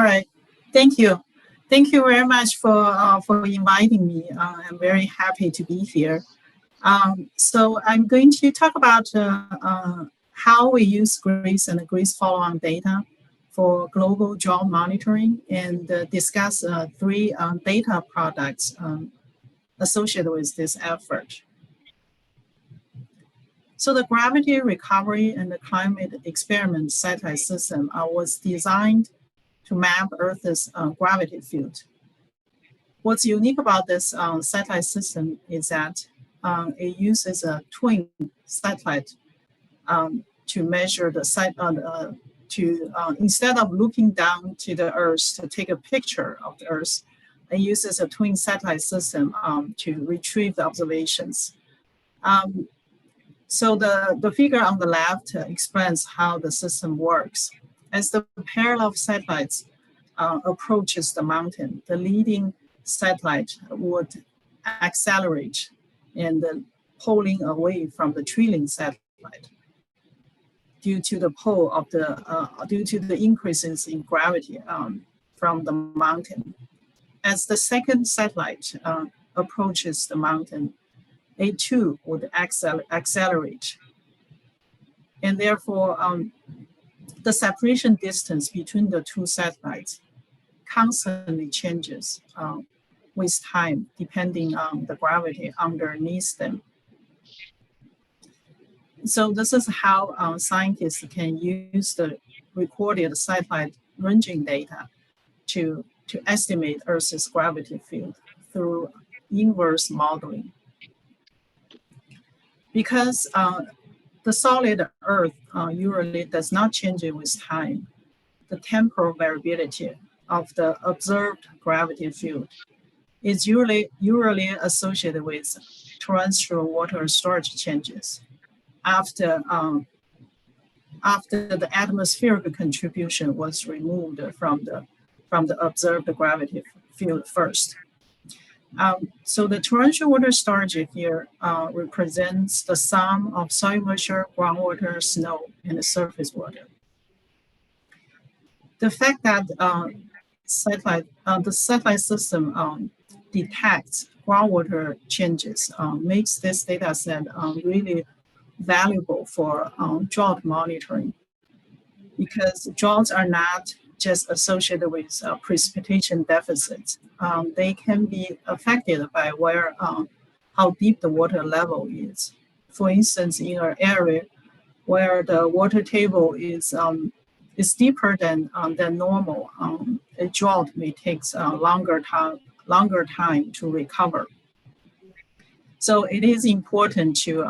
right. Thank you. Thank you very much for inviting me. I'm very happy to be here. So I'm going to talk about how we use GRACE and GRACE follow-on data for global drought monitoring and discuss three data products associated with this effort. So the gravity recovery and the climate experiment satellite system was designed to map Earth's gravity field. What's unique about this satellite system is that it uses a twin satellite to measure the site instead of looking down to the Earth to take a picture of the Earth, it uses a twin satellite system to retrieve the observations. So the figure on the left explains how the system works. As the pair of satellites approaches the mountain, the leading satellite would accelerate and pulling away from the trailing satellite due to the pull of due to the increases in gravity from the mountain. As the second satellite approaches the mountain, it too would accelerate. And therefore, the separation distance between the two satellites constantly changes with time, depending on the gravity underneath them. So this is how scientists can use the recorded satellite ranging data to estimate Earth's gravity field through inverse modeling. Because the solid Earth usually does not change with time, the temporal variability of the observed gravity field is usually associated with terrestrial water storage changes after the atmospheric contribution was removed from the observed gravity field first. So the torrential water storage here represents the sum of soil moisture, groundwater, snow, and the surface water. The fact that the satellite system detects groundwater changes makes this data set really valuable for drought monitoring, because droughts are not just associated with precipitation deficits. They can be affected by how deep the water level is. For instance, in an area where the water table is deeper than normal, a drought may take longer time to recover. So it is important to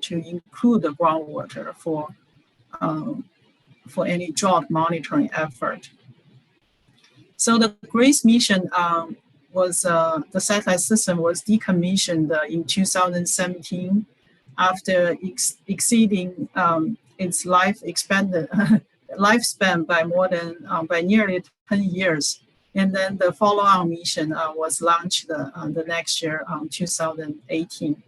include the groundwater for any drought monitoring effort. So the GRACE mission the satellite system was decommissioned in 2017 after exceeding its lifespan by nearly 10 years. And then the follow-on mission was launched the next year, 2018.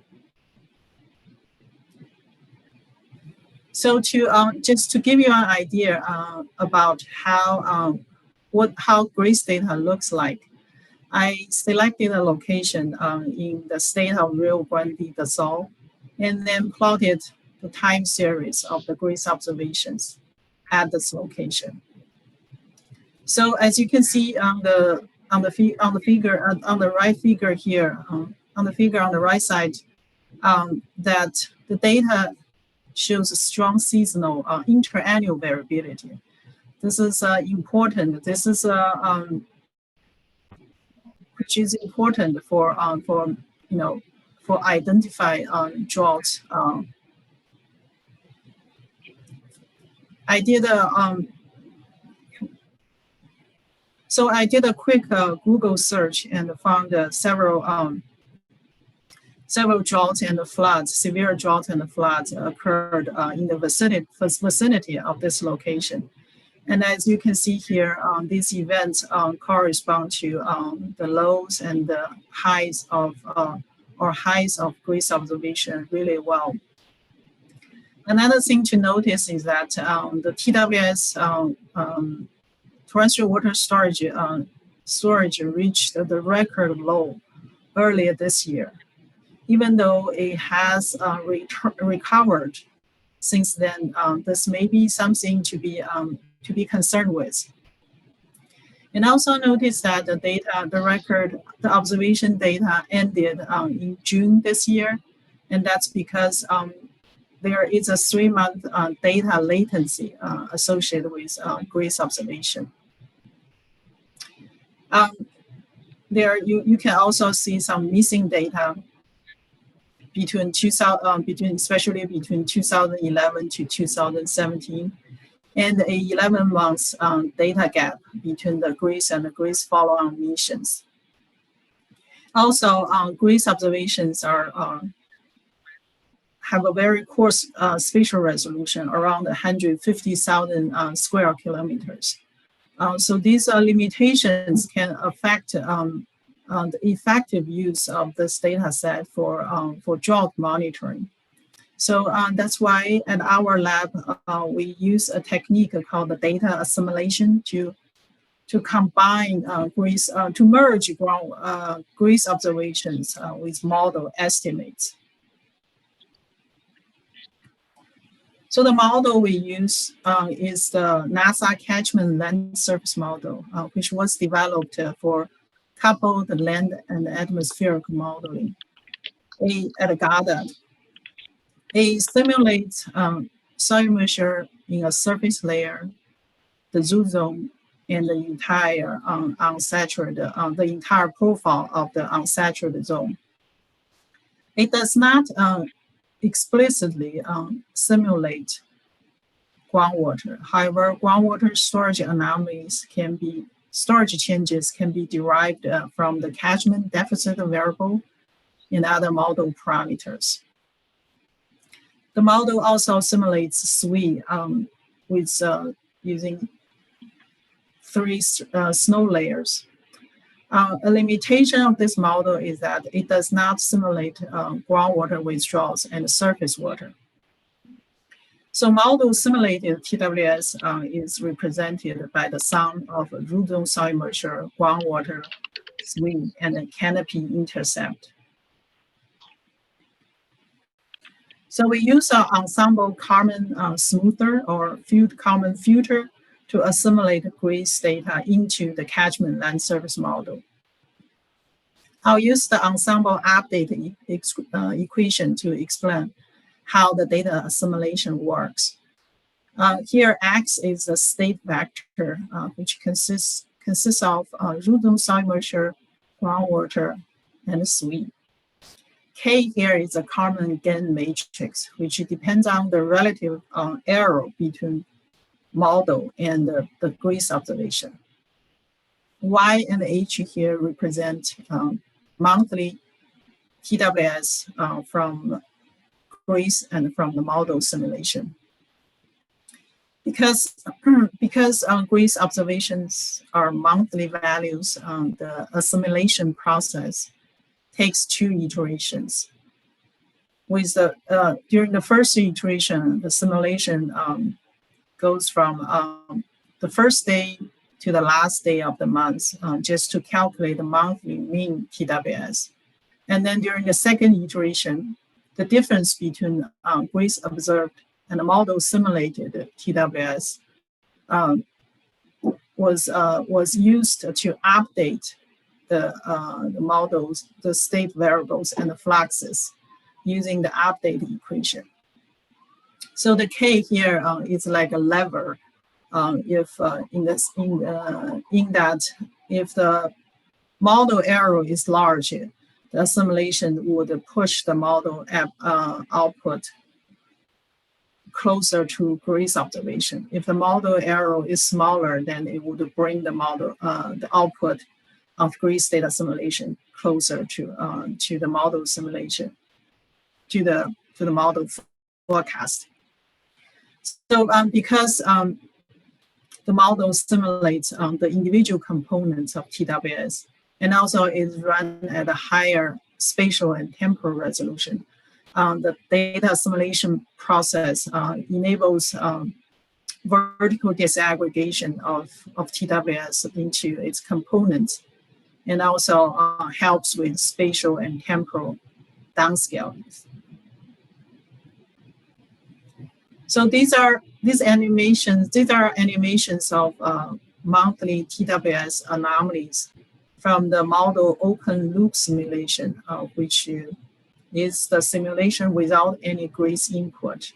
So just to give you an idea about how GRACE data looks like, I selected a location in the state of Rio Grande do Sul, and then plotted the time series of the GRACE observations at this location. So as you can see on the figure on the right figure here, on the figure on the right side, that the data shows a strong seasonal interannual variability. This is important. This is which is important for identify droughts. I did a quick Google search and found several droughts and floods, severe droughts and floods occurred in the vicinity of this location. And as you can see here, these events correspond to the lows and the highs of GRACE observation really well. Another thing to notice is that the TWS terrestrial water storage reached the record low earlier this year. Even though it has recovered since then, this may be something to be concerned with. And also notice that the observation data ended in June this year, and that's because there is a 3-month data latency associated with GRACE observation. There you can also see some missing data especially between 2011 to 2017, and a 11 months data gap between the GRACE and the GRACE follow-on missions. Also, GRACE observations have a very coarse spatial resolution, around 150,000 square kilometers. So these limitations can affect the effective use of this data set for drought monitoring. So that's why at our lab, we use a technique called the data assimilation to combine GRACE, to merge GRACE observations with model estimates. So the model we use is the NASA catchment land surface model, which was developed for coupled land and atmospheric modeling at Goddard. It simulates soil moisture in a surface layer, the zoo zone, and the entire unsaturated, the entire profile of the unsaturated zone. It does not explicitly simulate groundwater. However, groundwater storage anomalies storage changes can be derived from the catchment deficit variable and other model parameters. The model also simulates SWE with using 3 snow layers. A limitation of this model is that it does not simulate groundwater withdrawals and surface water. So model simulated TWS is represented by the sum of root zone soil moisture, groundwater, SWE, and a canopy intercept. So we use our ensemble Kalman smoother or Kalman filter to assimilate GRACE data into the catchment land surface model. I'll use the ensemble update equation to explain how the data assimilation works. Here, X is the state vector, which consists of root zone soil moisture, groundwater, and SWE. K here is a Kalman gain matrix, which depends on the relative error between model and the GRACE observation. Y and H here represent monthly TWS from GRACE and from the model simulation. Because GRACE observations are monthly values, the assimilation process takes 2 iterations. With during the first iteration, the simulation goes from the first day to the last day of the month, just to calculate the monthly mean TWS. And then during the second iteration, the difference between GRACE observed and the model simulated TWS was used to update the models, the state variables, and the fluxes using the update equation. So the K here is like a lever. If if the model error is large, the assimilation would push the model output closer to GRACE observation. If the model error is smaller, then it would bring the model the output of GRACE data simulation closer to the model simulation, to the model forecast. So because the model simulates the individual components of TWS, and also is run at a higher spatial and temporal resolution, the data assimilation process enables vertical disaggregation of TWS into its components, and also helps with spatial and temporal downscaling. So these are animations of monthly TWS anomalies from the model open loop simulation, which is the simulation without any GRACE input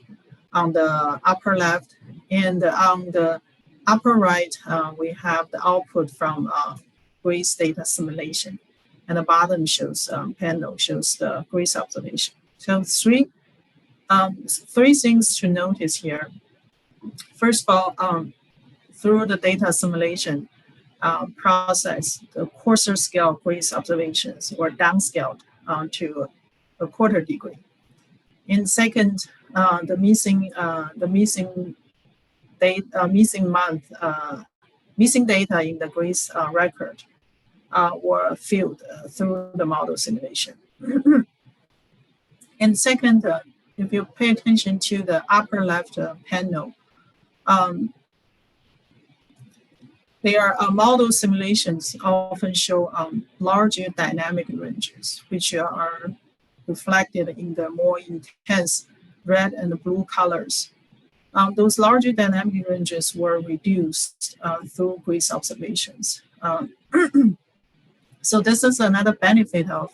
on the upper left, and on the upper right, we have the output from GRACE data simulation, and the bottom shows panel shows the GRACE observation. So three things to notice here. First of all, through the data simulation process, the coarser scale GRACE observations were downscaled to a quarter degree. And second, the missing data in the GRACE record were filled through the model simulation. And second, if you pay attention to the upper left panel, their model simulations often show larger dynamic ranges, which are reflected in the more intense red and blue colors. Those larger dynamic ranges were reduced through GRACE observations. So this is another benefit of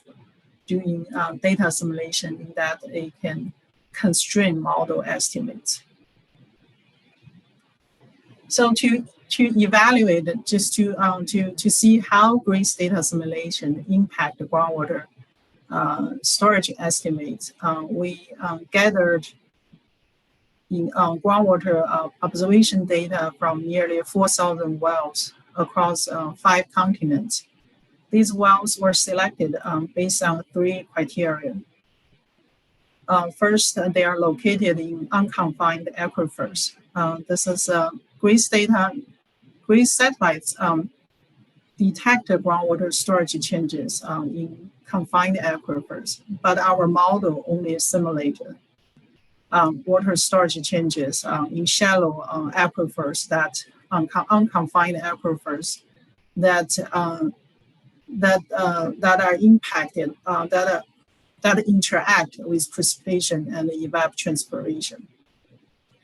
doing data simulation, in that it can constrain model estimates. So to evaluate it, just to see how GRACE data simulation impact the groundwater storage estimates, we gathered in groundwater observation data from nearly 4,000 wells across 5 continents. These wells were selected based on 3 criteria. First, they are located in unconfined aquifers. This is GRACE data. GRACE satellites detect groundwater storage changes in confined aquifers, but our model only simulated water storage changes in shallow aquifers, that unconfined aquifers that are impacted, that interact with precipitation and evapotranspiration.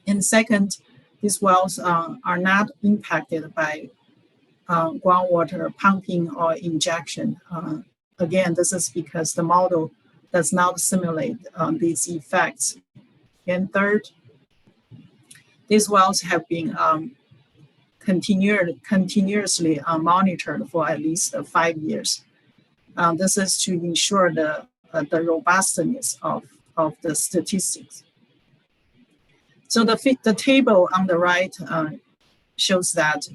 And second, these wells are not impacted by groundwater pumping or injection. Again, this is because the model does not simulate these effects. And third, these wells have been continuously monitored for at least 5 years. This is to ensure the robustness of the statistics. So the table on the right shows that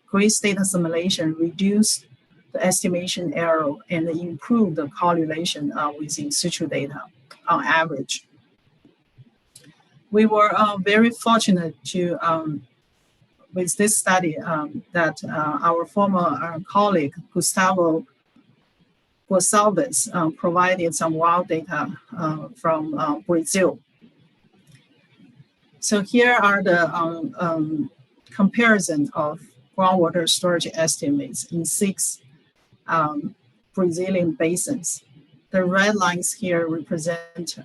GRACE data simulation reduced the estimation error and improved the correlation with in situ data on average. We were very fortunate to, with this study, that our former colleague, Gustavo Gonçalves, provided some wild data from Brazil. So here are the comparison of groundwater storage estimates in 6 Brazilian basins. The red lines here represent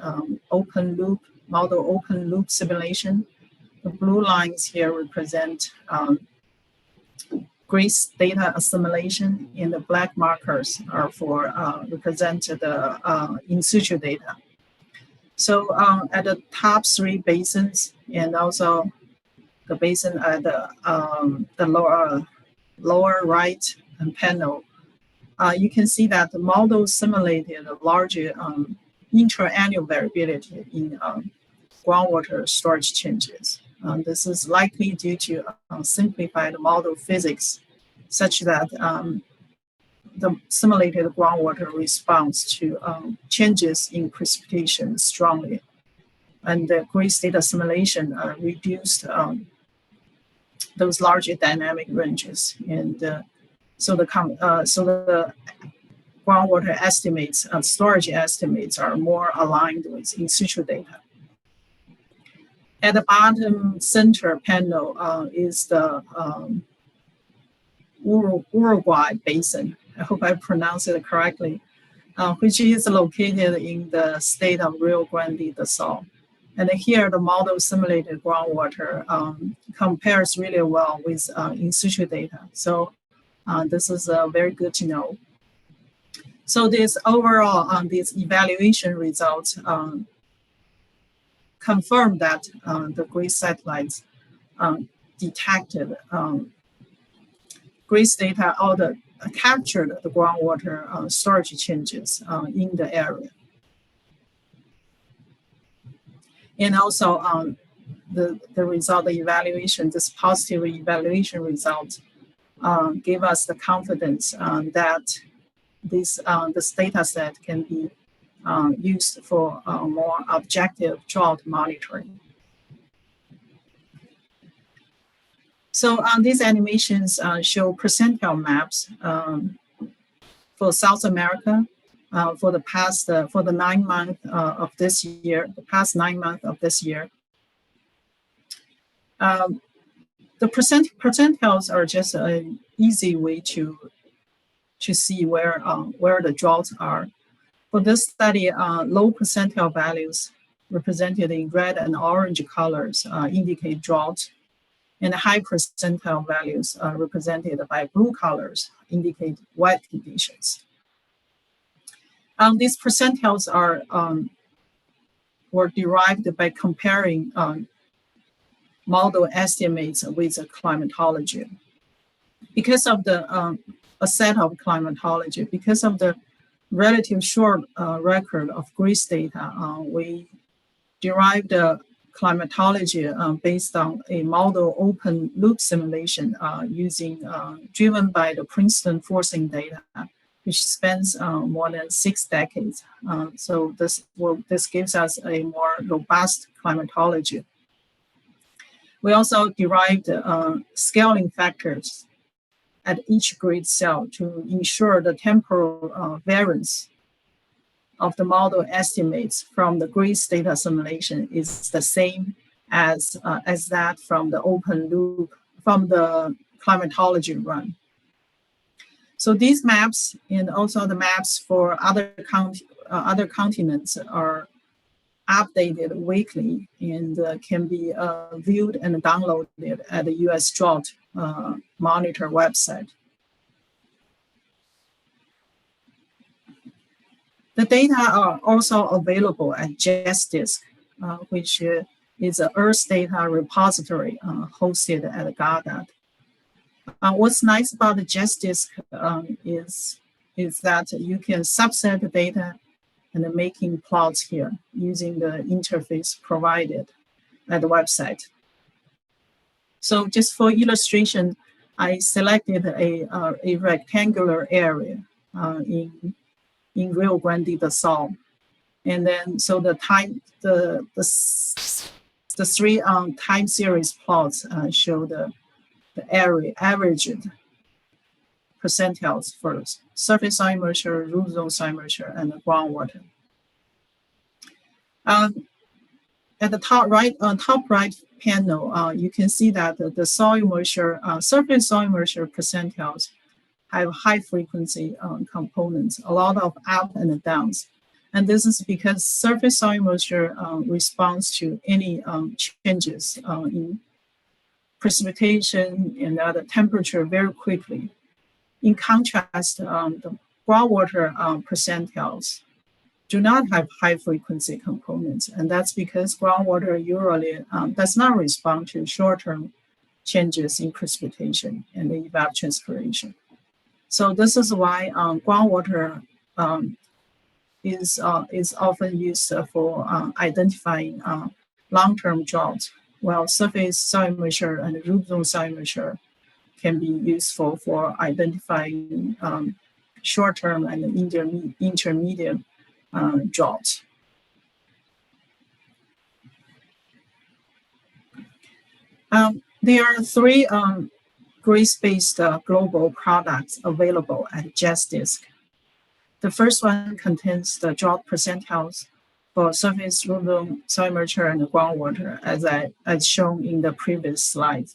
model open loop simulation. The blue lines here represent GRACE data assimilation, and the black markers are for represent the in situ data. So at the top 3 basins, and also the basin at the lower right panel, you can see that the model simulated a larger intra-annual variability in groundwater storage changes. This is likely due to simplified model physics, such that the simulated groundwater responds to changes in precipitation strongly. And the GRACE data simulation reduced those larger dynamic ranges. And so the groundwater estimates, storage estimates are more aligned with in situ data. At the bottom center panel is the Uruguay Basin. I hope I pronounced it correctly, which is located in the state of Rio Grande do Sul. And here, the model simulated groundwater compares really well with in situ data. So this is very good to know. So this overall, these evaluation results confirm that the GRACE satellites detected GRACE data or captured the groundwater storage changes in the area. And also the result, the evaluation, this positive evaluation result gave us the confidence that this data set can be used for more objective drought monitoring. So these animations show percentile maps for South America for the past, for the 9 months of this year, the past 9 months of this year. The percentiles are just an easy way to see where the droughts are. For this study, low percentile values represented in red and orange colors indicate drought, and high percentile values represented by blue colors indicate wet conditions. These percentiles were derived by comparing model estimates with climatology. Because of a set of climatology, because of the relative short record of GRACE data, we derived the climatology based on a model open loop simulation driven by the Princeton forcing data, which spans more than 6 decades. So this gives us a more robust climatology. We also derived scaling factors at each grid cell to ensure the temporal variance of the model estimates from the GRACE data simulation is the same as that from the open loop, from the climatology run. So these maps and also the maps for other continents are updated weekly and can be viewed and downloaded at the US Drought Monitor website. The data are also available at GESDISC, which is an Earth data repository hosted at GADAD. What's nice about the GESDISC is that you can subset the data and making plots here using the interface provided at the website. So just for illustration, I selected a rectangular area in Rio Grande do Sul. And then, so the three time series plots show the area averaged percentiles for surface soil moisture, root zone soil moisture, and the groundwater. At the top right panel, you can see that the soil moisture, surface soil moisture percentiles have high frequency components, a lot of up and downs. And this is because surface soil moisture responds to any changes in precipitation and the temperature very quickly. In contrast, the groundwater percentiles do not have high frequency components, and that's because groundwater usually does not respond to short-term changes in precipitation and the evapotranspiration. So this is why groundwater is often used for identifying long-term drought, while surface soil moisture and root zone soil moisture can be useful for identifying short-term and intermediate drought. There are 3 GRACE-based global products available at GESDISC. The first one contains the drought percentiles for surface volume, soil moisture, and groundwater, as shown in the previous slide.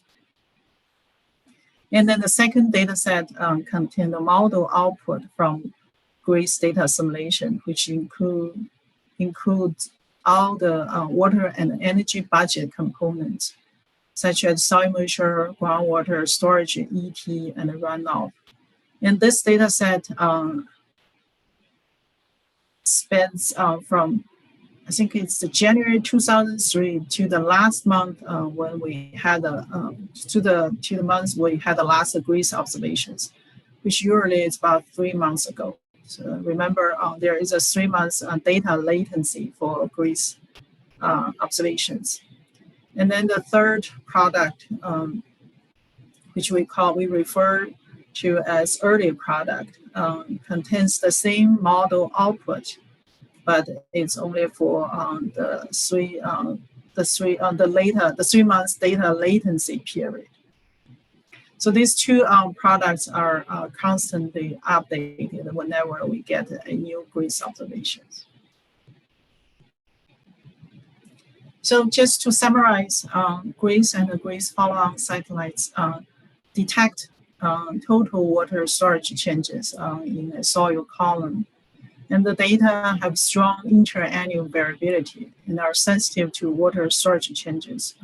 And then the second data set contains the model output from GRACE data simulation, which includes all the water and energy budget components, such as soil moisture, groundwater, storage, ET, and runoff. And this data set spans from, I think it's the January 2003 to the last month when we had to the months we had the last GRACE observations, which usually is about 3 months ago. So remember, there is a 3 months data latency for GRACE observations. And then the third product, which we refer to as early product, contains the same model output, but it's only for the 3 months data latency period. So these two products are constantly updated whenever we get a new GRACE observations. So just to summarize, GRACE and the GRACE follow-on satellites detect total water storage changes in a soil column. And the data have strong inter-annual variability and are sensitive to water storage changes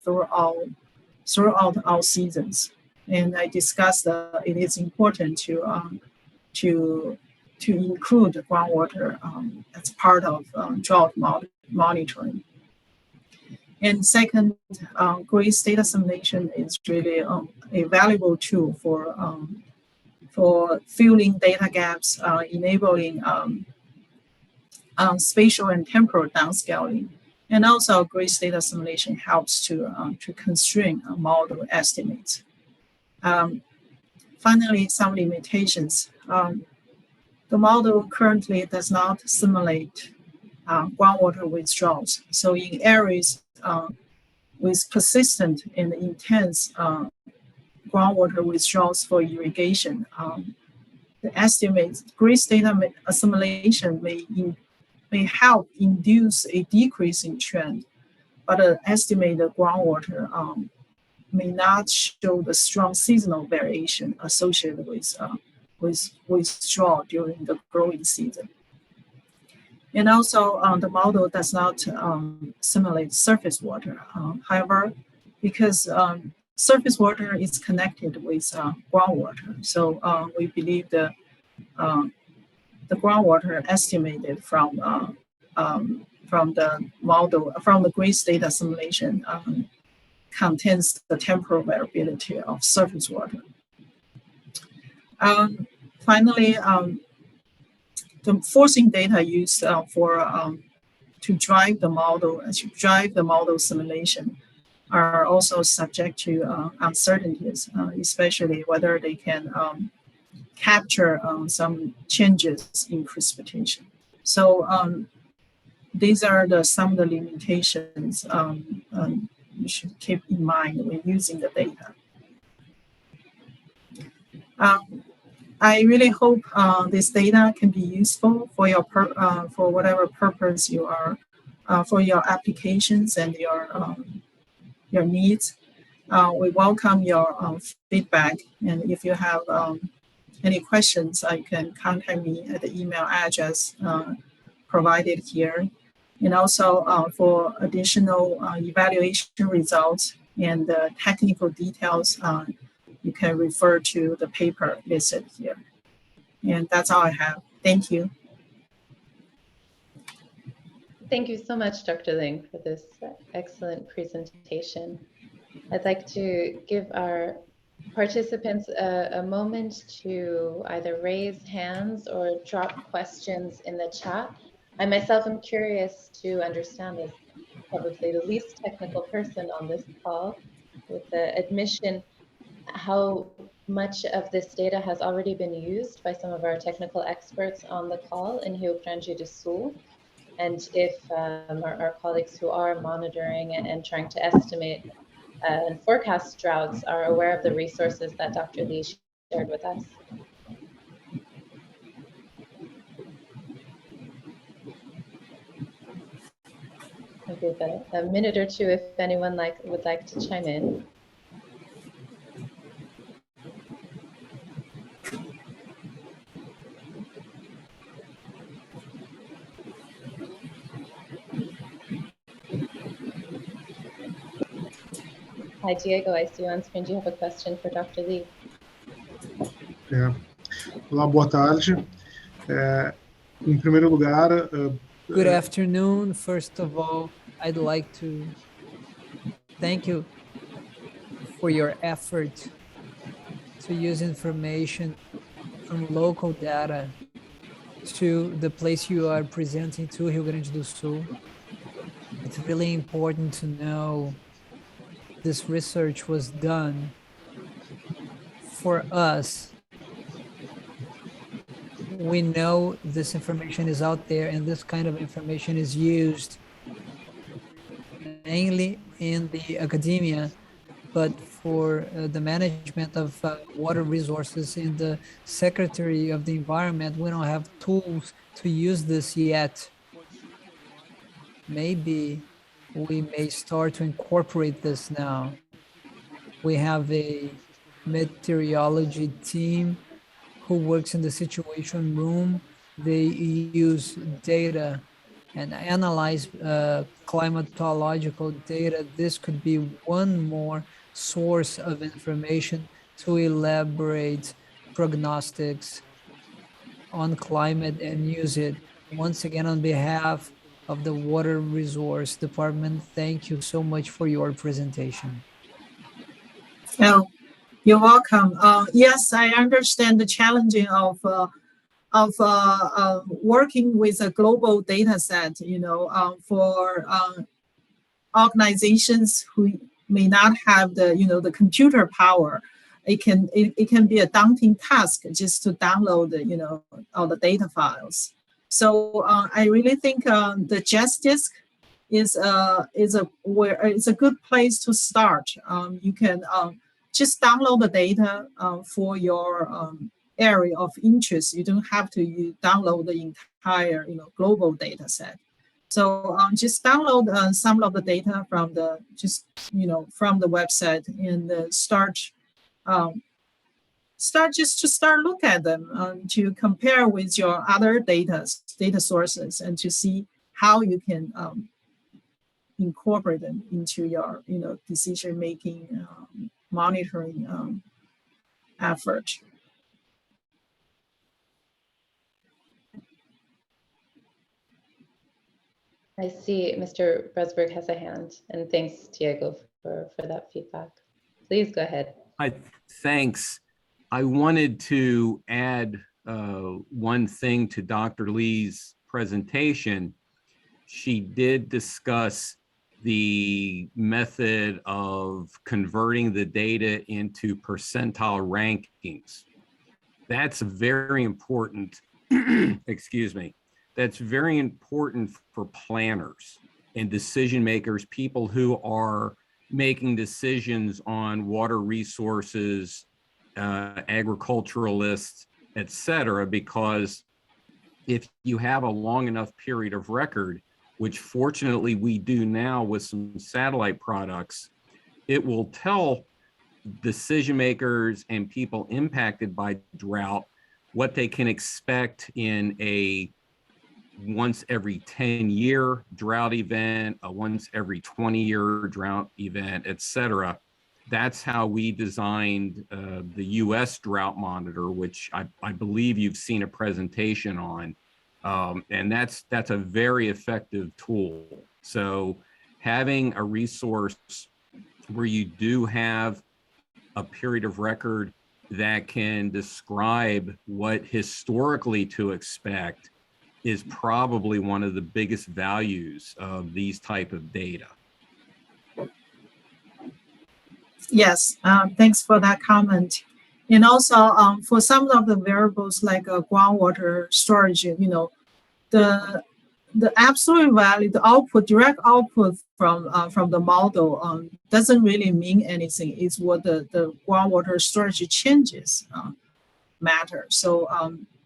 throughout all seasons. And I discussed it is important to include groundwater as part of drought monitoring. And second, GRACE data simulation is really a valuable tool for filling data gaps, enabling spatial and temporal downscaling. And also GRACE data simulation helps to constrain model estimates. Finally, some limitations. The model currently does not simulate groundwater withdrawals. So in areas with persistent and intense groundwater withdrawals for irrigation, the estimates GRACE data assimilation may help induce a decrease in trend, but the estimated groundwater may not show the strong seasonal variation associated with withdrawal during the growing season. And also, the model does not simulate surface water. However, because surface water is connected with groundwater, so we believe the groundwater estimated from the model, from the GRACE data simulation contains the temporal variability of surface water. Finally, the forcing data used to drive the model simulation are also subject to uncertainties, especially whether they can capture some changes in precipitation. So these are some of the limitations you should keep in mind when using the data. I really hope this data can be useful for your for whatever purpose you are, for your applications and your needs. We welcome your feedback, and if you have any questions, you can contact me at the email address provided here. And also for additional evaluation results and technical details, you can refer to the paper listed here. And that's all I have. Thank you. Thank you so much, Dr. Ling, for this excellent presentation. I'd like to give our participants a moment to either raise hands or drop questions in the chat. I myself am curious to understand, as probably the least technical person on this call, with the admission, how much of this data has already been used by some of our technical experts on the call in Rio Grande do Sul, and if our colleagues who are monitoring and trying to estimate and forecast droughts are aware of the resources that Dr. Lee shared with us. I'll give a minute or two if anyone would like to chime in. Hi, Diego, I see you on screen. Do you have a question for Dr. Lee? Olá, boa tarde. Em primeiro lugar, Good afternoon. First of all, I'd like to thank you for your effort to use information from local data to the place you are presenting to, Rio Grande do Sul. It's really important to know this research was done for us. We know this information is out there, and this kind of information is used mainly in the academia, but for the management of water resources in the Secretary of the Environment, we don't have tools to use this yet. Maybe we may start to incorporate this now. We have a meteorology team who works in the situation room. They use data and analyze climatological data. This could be one more source of information to elaborate prognostics on climate and use it. Once again, on behalf of the Water Resource Department, thank you so much for your presentation. Oh, you're welcome. Yes, I understand the challenging of working with a global data set, for organizations who may not have the, the computer power. It can be a daunting task just to download, all the data files. So I really think the JustDisk is a good place to start. You can just download the data for your area of interest. You don't have to download the entire global data set. So just download some of the data from the from the website and start look at them to compare with your other data sources and to see how you can incorporate them into your decision making monitoring effort. I see Mr. Bresberg has a hand, and thanks, Diego, for that feedback. Please go ahead. Hi, thanks. I wanted to add one thing to Dr. Lee's presentation. She did discuss the method of converting the data into percentile rankings. That's very important, excuse me, that's very important for planners and decision makers, people who are making decisions on water resources, agriculturalists, et cetera, because if you have a long enough period of record, which fortunately we do now with some satellite products, it will tell decision makers and people impacted by drought what they can expect in a once every 10-year drought event, a once every 20-year drought event, et cetera. That's how we designed the US Drought Monitor, which I believe you've seen a presentation on. And that's a very effective tool. So having a resource where you do have a period of record that can describe what historically to expect is probably one of the biggest values of these type of data. Yes, thanks for that comment. And also for some of the variables like groundwater storage, the absolute value, the output, direct output from the model doesn't really mean anything. It's what the groundwater storage changes matter. So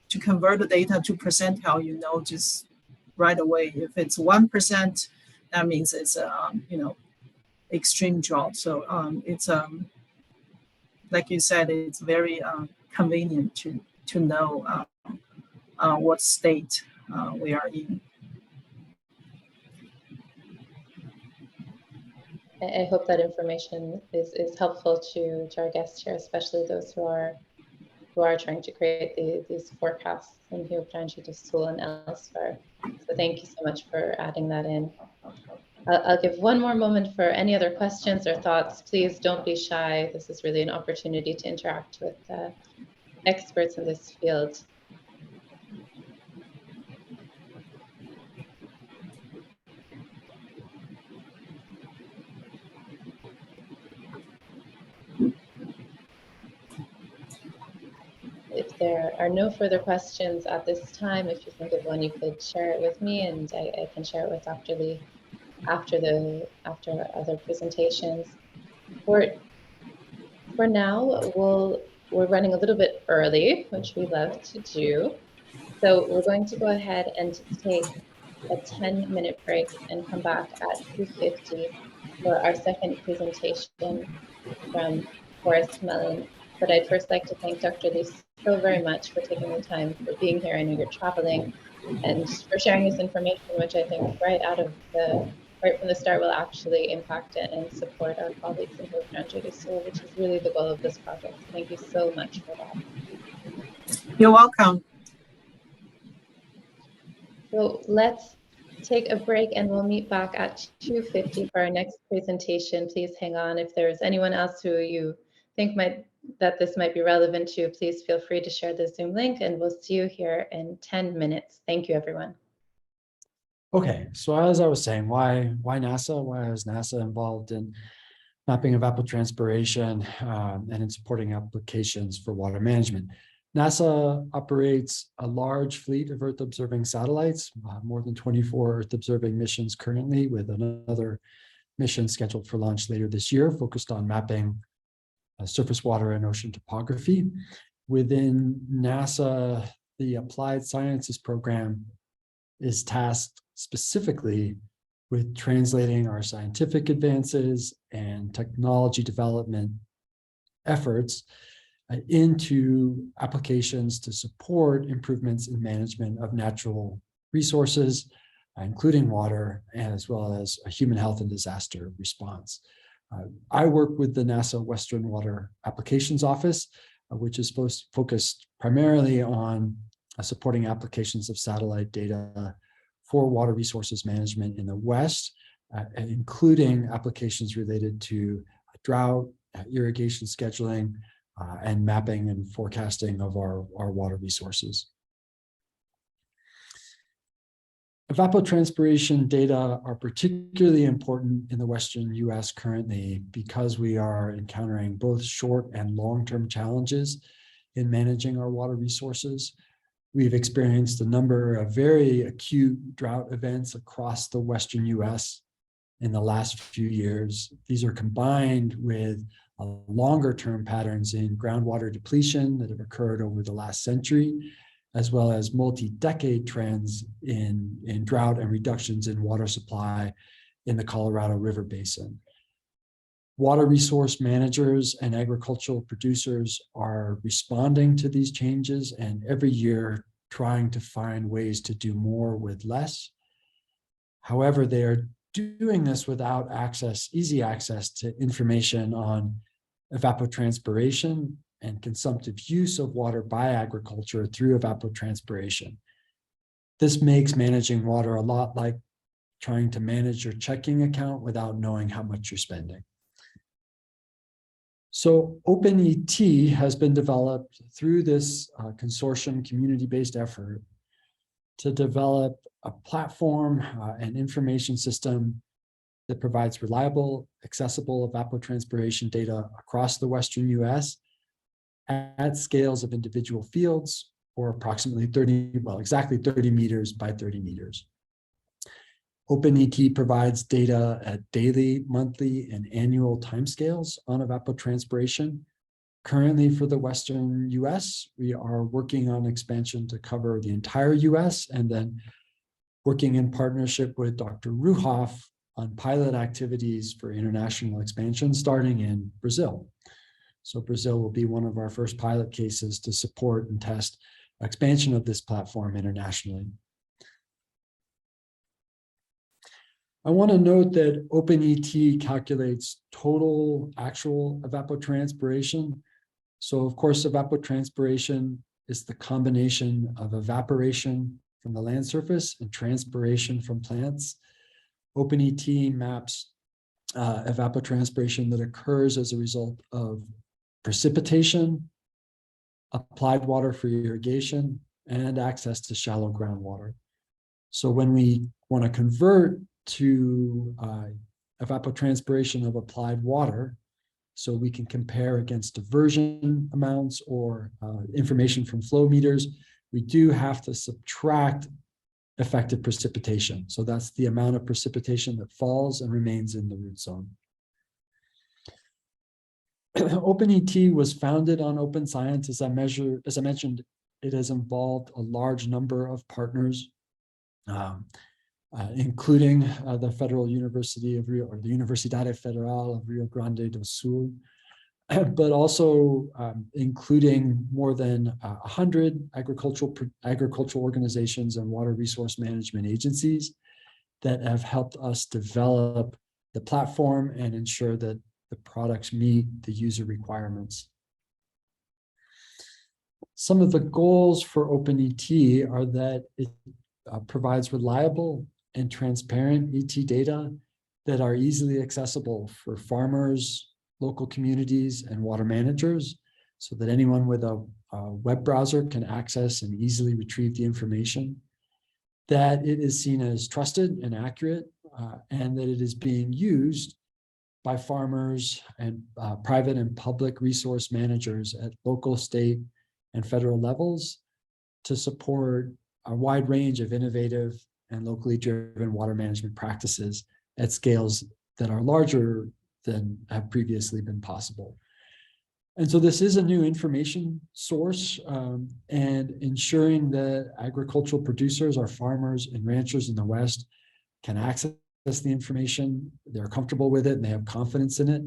to convert the data to percentile, just right away, if it's 1%, that means it's extreme drought. So it's like you said, it's very convenient to know what state we are in. I hope that information is helpful to our guests here, especially those who are trying to create these forecasts in Rio Grande do Sul and elsewhere. So thank you so much for adding that in. I'll give one more moment for any other questions or thoughts. Please don't be shy. This is really an opportunity to interact with experts in this field. If there are no further questions at this time, if you think of one, you could share it with me, and I can share it with Dr. Lee after other presentations. For now, we're running a little bit early, which we love to do. So we're going to go ahead and take a 10-minute break and come back at 2:50 for our second presentation from Forest Mellon. But I'd first like to thank Dr. Lee so very much for taking the time, for being here. I know you're traveling, and for sharing this information, which I think right from the start will actually impact it and support our colleagues in Rio Grande do Sul, which is really the goal of this project. Thank you so much for that. You're welcome. So let's take a break and we'll meet back at 2:50 for our next presentation. Please hang on. If there's anyone else who you think that this might be relevant to, please feel free to share the Zoom link, and we'll see you here in 10 minutes. Thank you, everyone. Okay, so as I was saying, why NASA? Why is NASA involved in mapping evapotranspiration and in supporting applications for water management? NASA operates a large fleet of Earth observing satellites, more than 24 Earth observing missions currently, with another mission scheduled for launch later this year, focused on mapping surface water and ocean topography. Within NASA, the Applied Sciences program is tasked specifically with translating our scientific advances and technology development efforts into applications to support improvements in management of natural resources, including water, as well as human health and disaster response. I work with the NASA Western Water Applications Office, which is focused primarily on supporting applications of satellite data for water resources management in the West, including applications related to drought, irrigation scheduling, and mapping and forecasting of our water resources. Evapotranspiration data are particularly important in the Western US currently because we are encountering both short and long-term challenges in managing our water resources. We've experienced a number of very acute drought events across the Western US in the last few years. These are combined with longer-term patterns in groundwater depletion that have occurred over the last century, as well as multi-decade trends in drought and reductions in water supply in the Colorado River Basin. Water resource managers and agricultural producers are responding to these changes and every year trying to find ways to do more with less. However, they are doing this without easy access to information on evapotranspiration and consumptive use of water by agriculture through evapotranspiration. This makes managing water a lot like trying to manage your checking account without knowing how much you're spending. So OpenET has been developed through this consortium community-based effort to develop a platform and information system that provides reliable, accessible evapotranspiration data across the Western US at scales of individual fields, or approximately exactly 30 meters by 30 meters. OpenET provides data at daily, monthly, and annual timescales on evapotranspiration. Currently for the Western US, we are working on expansion to cover the entire US, and then working in partnership with Dr. Ruhoff on pilot activities for international expansion starting in Brazil. So Brazil will be one of our first pilot cases to support and test expansion of this platform internationally. I want to note that OpenET calculates total actual evapotranspiration. So of course, evapotranspiration is the combination of evaporation from the land surface and transpiration from plants. OpenET maps evapotranspiration that occurs as a result of precipitation, applied water for irrigation, and access to shallow groundwater. So when we want to convert to evapotranspiration of applied water, so we can compare against diversion amounts or information from flow meters, we do have to subtract effective precipitation. So that's the amount of precipitation that falls and remains in the root zone. OpenET was founded on open science. As I mentioned, it has involved a large number of partners, including the Federal University of Rio, or the Universidade Federal of Rio Grande do Sul, but also including more than 100 agricultural organizations and water resource management agencies that have helped us develop the platform and ensure that the products meet the user requirements. Some of the goals for OpenET are that it provides reliable and transparent ET data that are easily accessible for farmers, local communities, and water managers, so that anyone with a web browser can access and easily retrieve the information, that it is seen as trusted and accurate, and that it is being used by farmers and private and public resource managers at local, state, and federal levels to support a wide range of innovative and locally driven water management practices at scales that are larger than have previously been possible. And so this is a new information source, and ensuring that agricultural producers, our farmers and ranchers in the West, can access the information, they're comfortable with it, and they have confidence in it,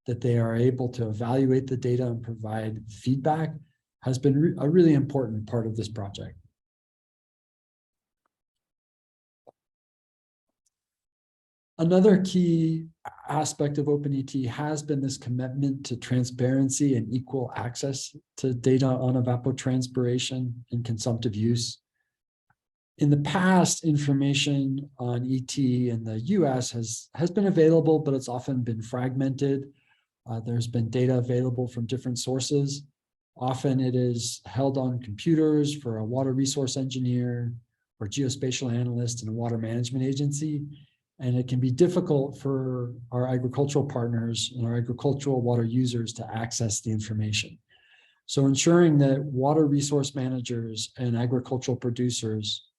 that they are able to evaluate the data and provide feedback, has been a really important part of this project. Another key aspect of OpenET has been this commitment to transparency and equal access to data on evapotranspiration and consumptive use. In the past, information on ET in the US has been available, but it's often been fragmented. There's been data available from different sources. Often it is held on computers for a water resource engineer or geospatial analyst in a water management agency. And it can be difficult for our agricultural partners and our agricultural water users to access the information. So ensuring that water resource managers and agricultural producers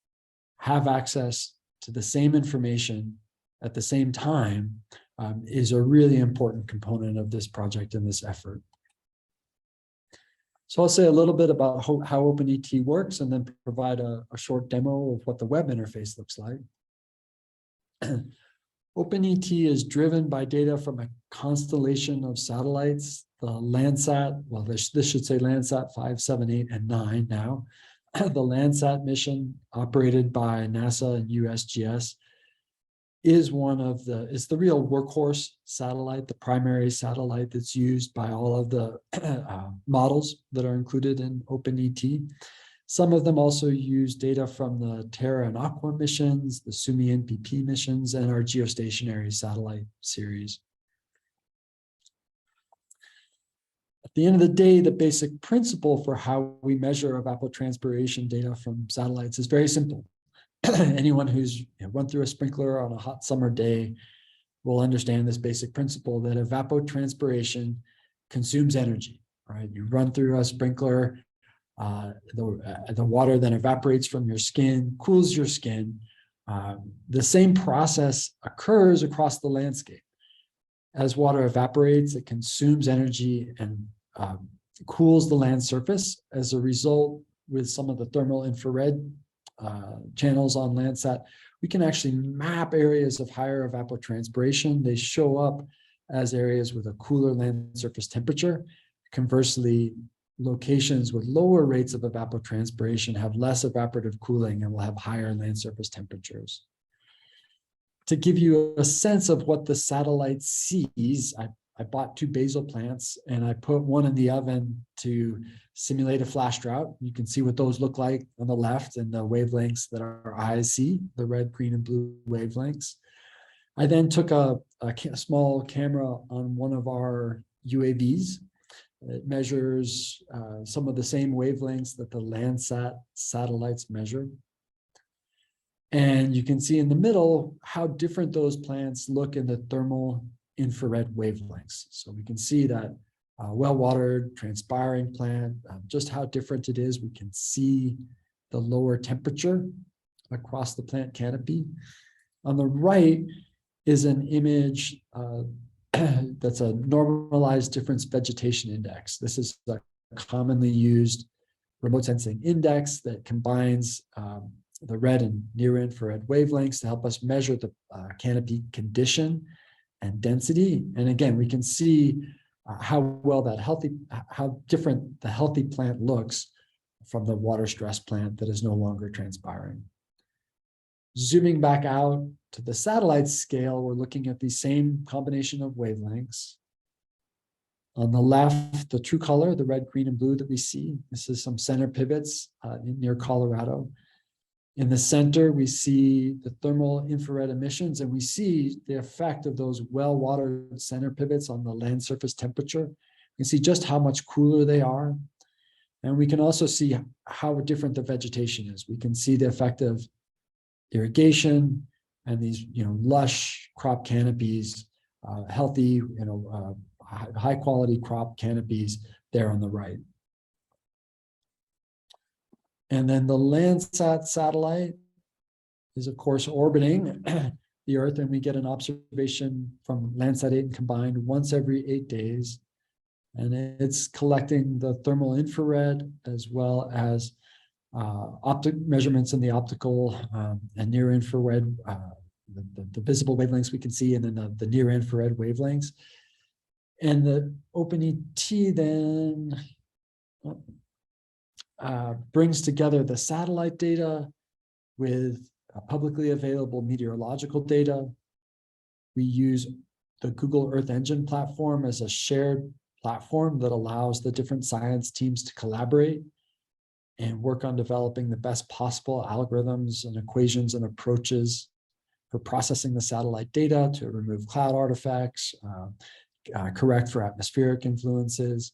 have access to the same information at the same time is a really important component of this project and this effort. So I'll say a little bit about how OpenET works and then provide a short demo of what the web interface looks like. OpenET is driven by data from a constellation of satellites, the Landsat, well, this should say Landsat 5, 7, 8, and 9 now. The Landsat mission operated by NASA and USGS is it's the real workhorse satellite, the primary satellite that's used by all of the models that are included in OpenET. Some of them also use data from the Terra and Aqua missions, the SUMI NPP missions, and our geostationary satellite series. At the end of the day, the basic principle for how we measure evapotranspiration data from satellites is very simple. Anyone who's run through a sprinkler on a hot summer day will understand this basic principle that evapotranspiration consumes energy, right? You run through a sprinkler, the water then evaporates from your skin, cools your skin. The same process occurs across the landscape. As water evaporates, it consumes energy and cools the land surface. As a result, with some of the thermal infrared channels on Landsat, we can actually map areas of higher evapotranspiration. They show up as areas with a cooler land surface temperature. Conversely, locations with lower rates of evapotranspiration have less evaporative cooling and will have higher land surface temperatures. To give you a sense of what the satellite sees, I bought 2 basil plants and I put one in the oven to simulate a flash drought. You can see what those look like on the left and the wavelengths that our eyes see, the red, green, and blue wavelengths. I then took a small camera on one of our UAVs. It measures some of the same wavelengths that the Landsat satellites measure. And you can see in the middle how different those plants look in the thermal infrared wavelengths. So we can see that well-watered, transpiring plant, just how different it is. We can see the lower temperature across the plant canopy. On the right is an image that's a normalized difference vegetation index. This is a commonly used remote sensing index that combines the red and near infrared wavelengths to help us measure the canopy condition and density. And again, we can see how different the healthy plant looks from the water stress plant that is no longer transpiring. Zooming back out to the satellite scale, we're looking at the same combination of wavelengths. On the left, the true color, the red, green, and blue that we see. This is some center pivots near Colorado. In the center, we see the thermal infrared emissions, and we see the effect of those well-watered center pivots on the land surface temperature. You can see just how much cooler they are. And we can also see how different the vegetation is. We can see the effect of irrigation and these, lush crop canopies, healthy, high quality crop canopies there on the right. And then the Landsat satellite is, of course, orbiting the Earth, and we get an observation from Landsat 8 combined once every 8 days. And it's collecting the thermal infrared as well as optic measurements in the optical and near infrared, the visible wavelengths we can see, and then the near infrared wavelengths. And the OpenET then brings together the satellite data with publicly available meteorological data. We use the Google Earth Engine platform as a shared platform that allows the different science teams to collaborate and work on developing the best possible algorithms and equations and approaches for processing the satellite data to remove cloud artifacts, correct for atmospheric influences.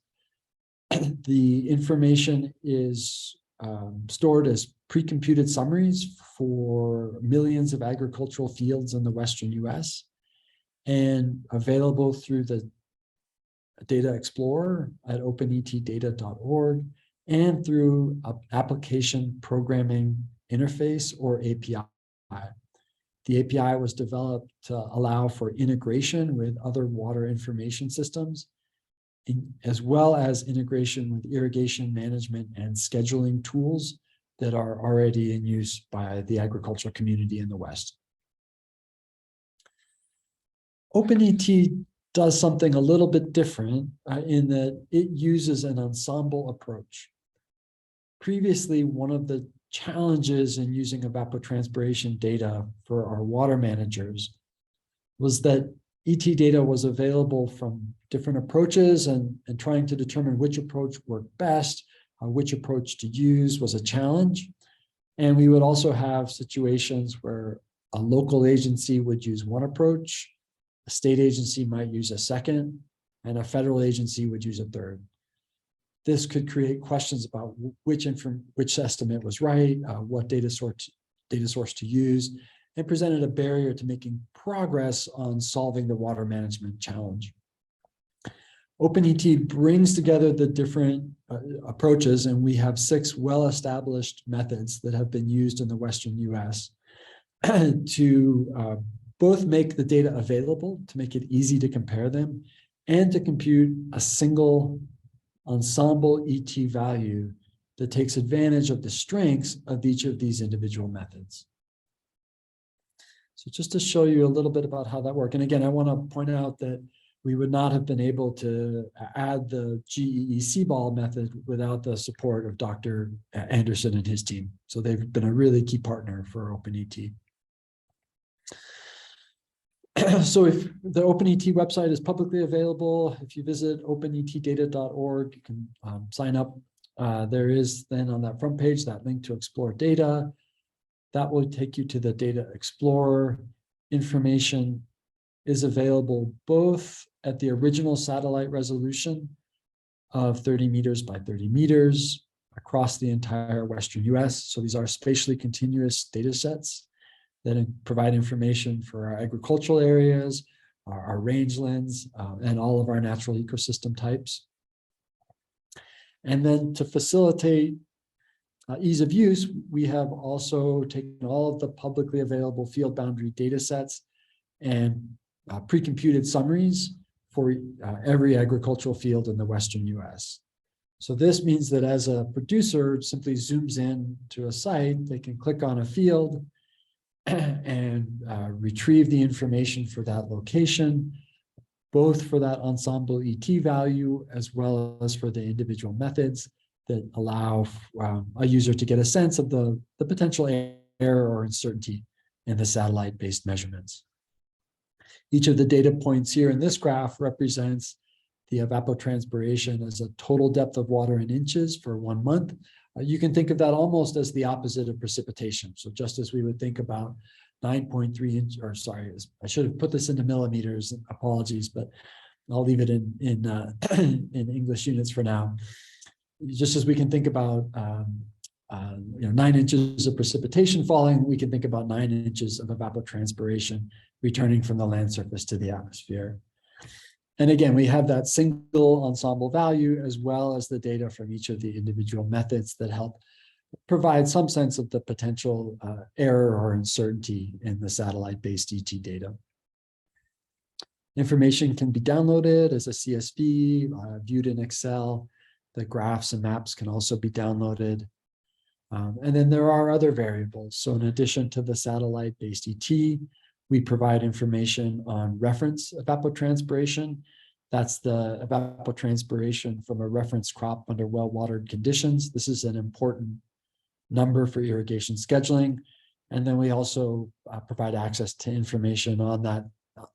The information is stored as pre-computed summaries for millions of agricultural fields in the Western US and available through the Data Explorer at openetdata.org and through an application programming interface or API. The API was developed to allow for integration with other water information systems, as well as integration with irrigation management and scheduling tools that are already in use by the agricultural community in the West. OpenET does something a little bit different in that it uses an ensemble approach. Previously, one of the challenges in using evapotranspiration data for our water managers was that ET data was available from different approaches, and trying to determine which approach worked best, which approach to use was a challenge. And we would also have situations where a local agency would use one approach, a state agency might use a second, and a federal agency would use a third. This could create questions about which estimate was right, what data source to use, and presented a barrier to making progress on solving the water management challenge. OpenET brings together the different approaches, and we have 6 well-established methods that have been used in the Western US to both make the data available, to make it easy to compare them, and to compute a single ensemble ET value that takes advantage of the strengths of each of these individual methods. So just to show you a little bit about how that works. And again, I want to point out that we would not have been able to add the GEEC ball method without the support of Dr. Anderson and his team. So they've been a really key partner for OpenET. So if the OpenET website is publicly available, if you visit openetdata.org, you can sign up. There is then on that front page that link to explore data. That will take you to the Data Explorer. Information is available both at the original satellite resolution of 30 meters by 30 meters across the entire Western US. So these are spatially continuous data sets that provide information for our agricultural areas, our rangelands, and all of our natural ecosystem types. And then to facilitate ease of use, we have also taken all of the publicly available field boundary data sets and pre-computed summaries for every agricultural field in the Western US. So this means that as a producer simply zooms in to a site, they can click on a field and retrieve the information for that location, both for that ensemble ET value as well as for the individual methods that allow a user to get a sense of the potential error or uncertainty in the satellite-based measurements. Each of the data points here in this graph represents the evapotranspiration as a total depth of water in inches for 1 month. You can think of that almost as the opposite of precipitation. So just as we would think about 9.3 inch, or sorry, I should have put this into millimeters, apologies, but I'll leave it in English units for now. Just as we can think about 9 inches of precipitation falling, we can think about 9 inches of evapotranspiration returning from the land surface to the atmosphere. And again, we have that single ensemble value as well as the data from each of the individual methods that help provide some sense of the potential error or uncertainty in the satellite-based ET data. Information can be downloaded as a CSV, viewed in Excel. The graphs and maps can also be downloaded. And then there are other variables. So in addition to the satellite-based ET, we provide information on reference evapotranspiration. That's the evapotranspiration from a reference crop under well-watered conditions. This is an important number for irrigation scheduling. And then we also provide access to information on that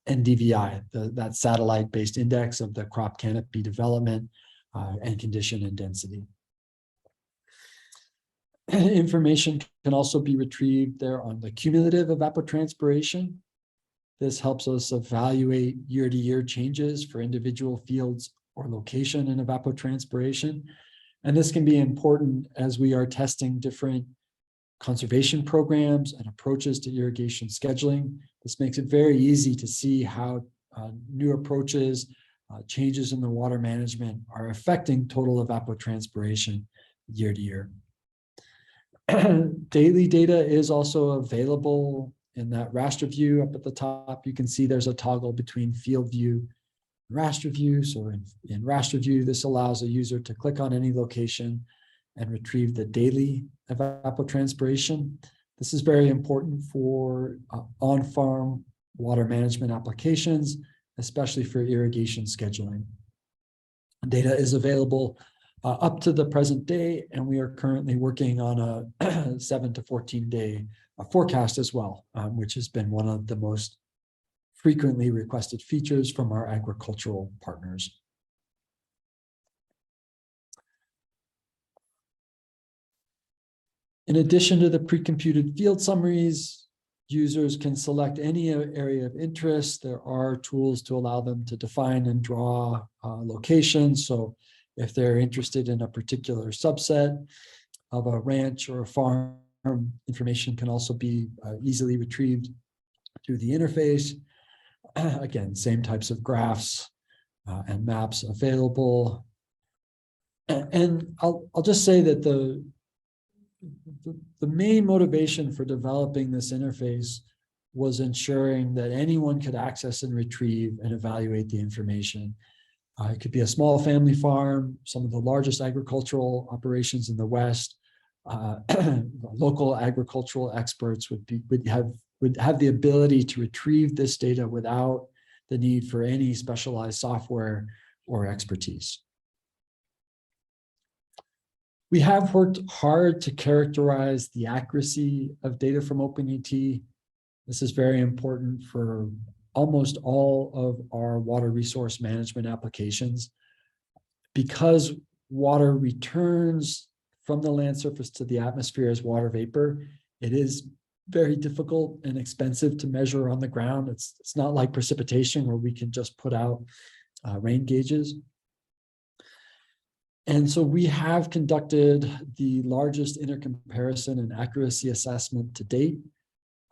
NDVI, that satellite-based index of the crop canopy development and condition and density. Information can also be retrieved there on the cumulative evapotranspiration. This helps us evaluate year-to-year changes for individual fields or location in evapotranspiration. And this can be important as we are testing different conservation programs and approaches to irrigation scheduling. This makes it very easy to see how new approaches, changes in the water management are affecting total evapotranspiration year to year. Daily data is also available in that raster view up at the top. You can see there's a toggle between field view and raster view. So in raster view, this allows a user to click on any location and retrieve the daily evapotranspiration. This is very important for on-farm water management applications, especially for irrigation scheduling. Data is available up to the present day, and we are currently working on a 7 to 14 day forecast as well, which has been one of the most frequently requested features from our agricultural partners. In addition to the pre-computed field summaries, users can select any area of interest. There are tools to allow them to define and draw locations. So if they're interested in a particular subset of a ranch or a farm, information can also be easily retrieved through the interface. Again, same types of graphs and maps available. And I'll just say that the main motivation for developing this interface was ensuring that anyone could access and retrieve and evaluate the information. It could be a small family farm, some of the largest agricultural operations in the West. Local agricultural experts would have the ability to retrieve this data without the need for any specialized software or expertise. We have worked hard to characterize the accuracy of data from OpenET. This is very important for almost all of our water resource management applications. Because water returns from the land surface to the atmosphere as water vapor, it is very difficult and expensive to measure on the ground. It's not like precipitation where we can just put out rain gauges. And so we have conducted the largest intercomparison and accuracy assessment to date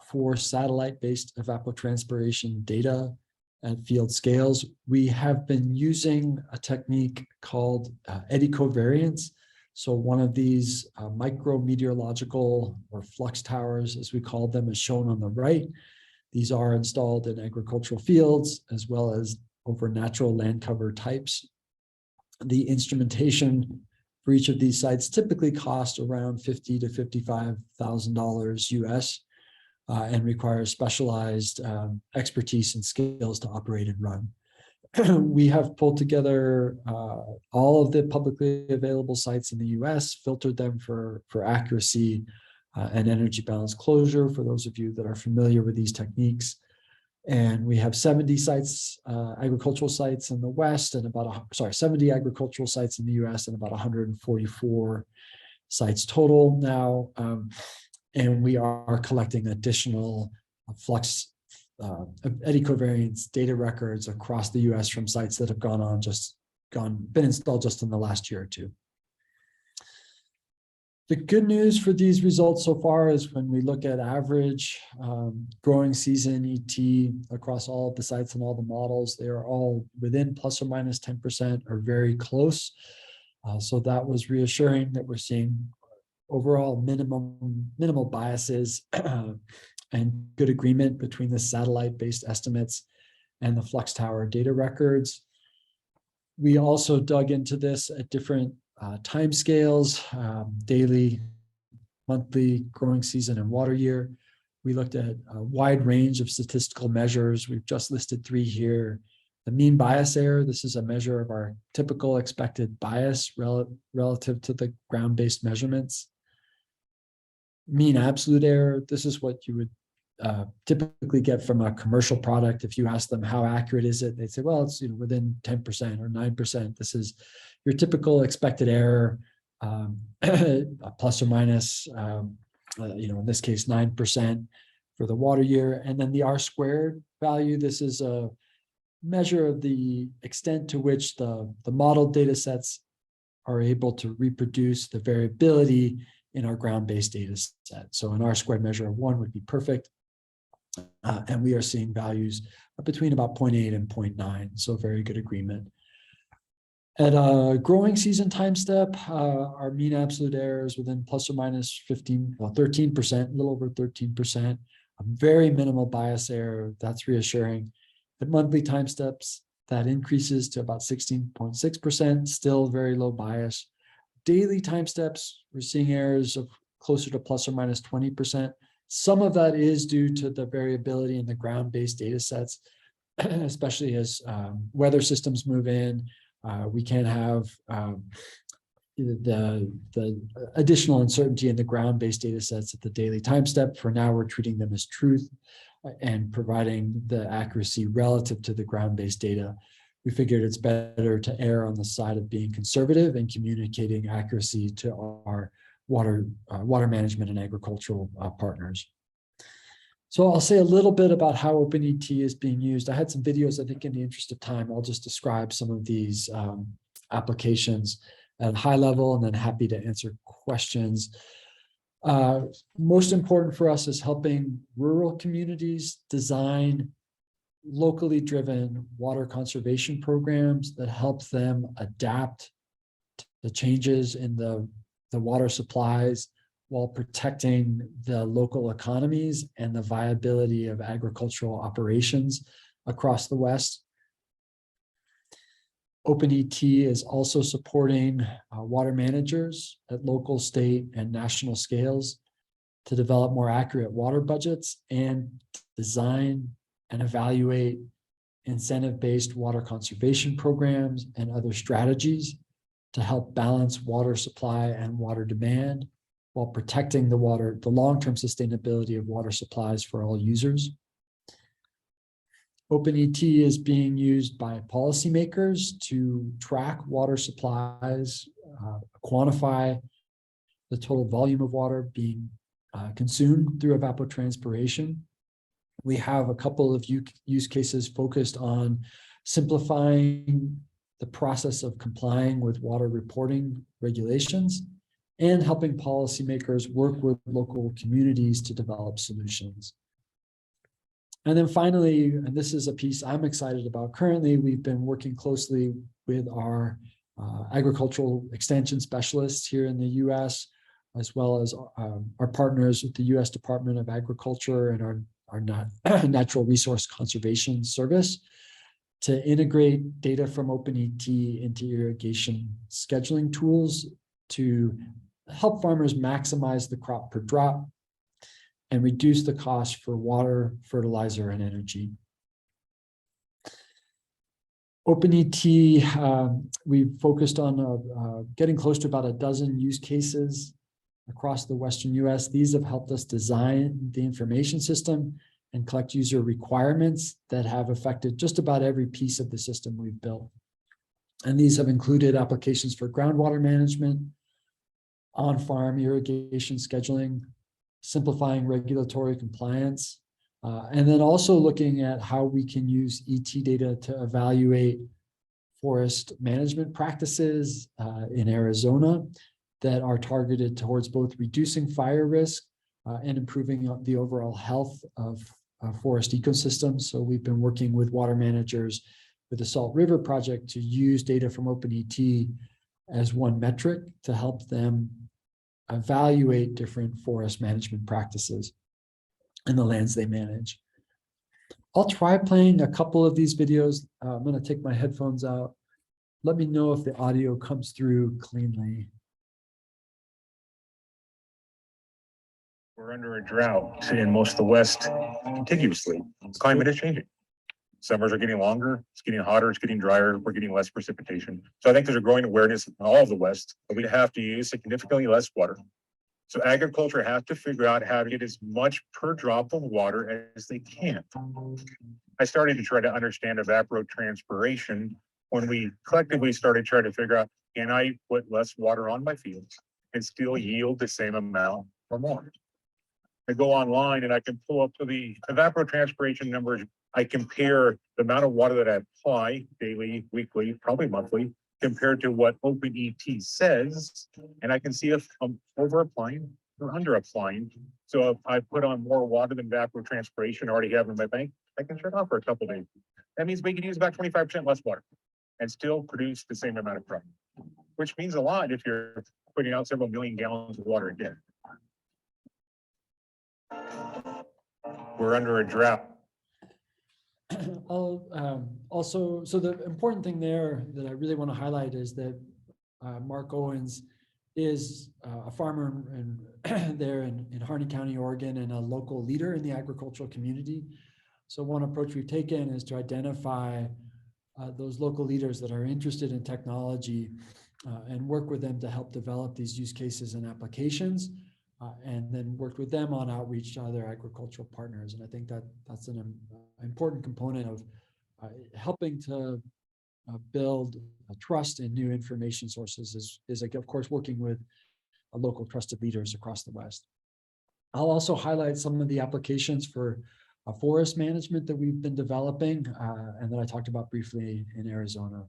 for satellite-based evapotranspiration data at field scales. We have been using a technique called eddy covariance. So one of these micrometeorological or flux towers, as we call them, is shown on the right. These are installed in agricultural fields as well as over natural land cover types. The instrumentation for each of these sites typically costs around $50,000 to $55,000 US and requires specialized expertise and skills to operate and run. We have pulled together all of the publicly available sites in the US, filtered them for accuracy and energy balance closure, for those of you that are familiar with these techniques. And we have 70 sites, agricultural sites in the West, and 70 agricultural sites in the US, and about 144 sites total now. And we are collecting additional flux eddy covariance data records across the US from sites that have been installed just in the last year or two. The good news for these results so far is when we look at average growing season ET across all of the sites and all the models, they are all within plus or minus 10% or very close. So that was reassuring that we're seeing overall minimal biases and good agreement between the satellite-based estimates and the flux tower data records. We also dug into this at different timescales, daily, monthly, growing season, and water year. We looked at a wide range of statistical measures. We've just listed 3 here. The mean bias error, this is a measure of our typical expected bias relative to the ground-based measurements. Mean absolute error, this is what you would typically get from a commercial product. If you ask them how accurate is it, they'd say, well, it's within 10% or 9%. This is your typical expected error, plus or minus, in this case, 9% for the water year. And then the R squared value, this is a measure of the extent to which the model data sets are able to reproduce the variability in our ground-based data set. So an R squared measure of 1 would be perfect. And we are seeing values between about 0.8 and 0.9, so very good agreement. At a growing season time step, our mean absolute error is within plus or minus 13%, a little over 13%, a very minimal bias error, that's reassuring. At monthly time steps, that increases to about 16.6%, still very low bias. Daily time steps, we're seeing errors of closer to plus or minus 20%. Some of that is due to the variability in the ground-based data sets, especially as weather systems move in. We can have the additional uncertainty in the ground-based data sets at the daily time step. For now, we're treating them as truth and providing the accuracy relative to the ground-based data. We figured it's better to err on the side of being conservative and communicating accuracy to our water management and agricultural partners. So I'll say a little bit about how OpenET is being used. I had some videos, I think in the interest of time, I'll just describe some of these applications at a high level and then happy to answer questions. Most important for us is helping rural communities design locally driven water conservation programs that help them adapt to the changes in the water supplies while protecting the local economies and the viability of agricultural operations across the West. OpenET is also supporting water managers at local, state, and national scales to develop more accurate water budgets and design and evaluate incentive-based water conservation programs and other strategies to help balance water supply and water demand while protecting the long-term sustainability of water supplies for all users. OpenET is being used by policymakers to track water supplies, quantify the total volume of water being consumed through evapotranspiration. We have a couple of use cases focused on simplifying the process of complying with water reporting regulations and helping policymakers work with local communities to develop solutions. And then finally, and this is a piece I'm excited about, currently we've been working closely with our agricultural extension specialists here in the US, as well as our partners with the US Department of Agriculture and our Natural Resource Conservation Service to integrate data from OpenET into irrigation scheduling tools to help farmers maximize the crop per drop and reduce the cost for water, fertilizer, and energy. OpenET, we focused on getting close to about a dozen use cases across the Western US. These have helped us design the information system and collect user requirements that have affected just about every piece of the system we've built. And these have included applications for groundwater management, on-farm irrigation scheduling, simplifying regulatory compliance, and then also looking at how we can use ET data to evaluate forest management practices in Arizona that are targeted towards both reducing fire risk and improving the overall health of forest ecosystems. So we've been working with water managers with the Salt River Project to use data from OpenET as one metric to help them evaluate different forest management practices in the lands they manage. I'll try playing a couple of these videos. I'm going to take my headphones out. Let me know if the audio comes through cleanly. We're under a drought in most of the West contiguously. Climate is changing. Summers are getting longer, it's getting hotter, it's getting drier, we're getting less precipitation. So I think there's a growing awareness in all of the West that we have to use significantly less water. So agriculture has to figure out how to get as much per drop of water as they can. I started to try to understand evapotranspiration when we collectively started trying to figure out, can I put less water on my fields and still yield the same amount or more? I go online and I can pull up to the evapotranspiration numbers. I compare the amount of water that I apply daily, weekly, probably monthly, compared to what OpenET says, and I can see if I'm over applying or under applying. So if I put on more water than evapotranspiration I already have in my bank, I can shut off for a couple of days. That means we can use about 25% less water and still produce the same amount of crop, which means a lot if you're putting out several million gallons of water a day. We're under a drought. Also, so the important thing there that I really want to highlight is that Mark Owens is a farmer there in Harney County, Oregon, and a local leader in the agricultural community. So one approach we've taken is to identify those local leaders that are interested in technology and work with them to help develop these use cases and applications. And then worked with them on outreach to other agricultural partners. And I think that that's an important component of helping to build a trust in new information sources is of course, working with local trusted leaders across the West. I'll also highlight some of the applications for forest management that we've been developing and that I talked about briefly in Arizona.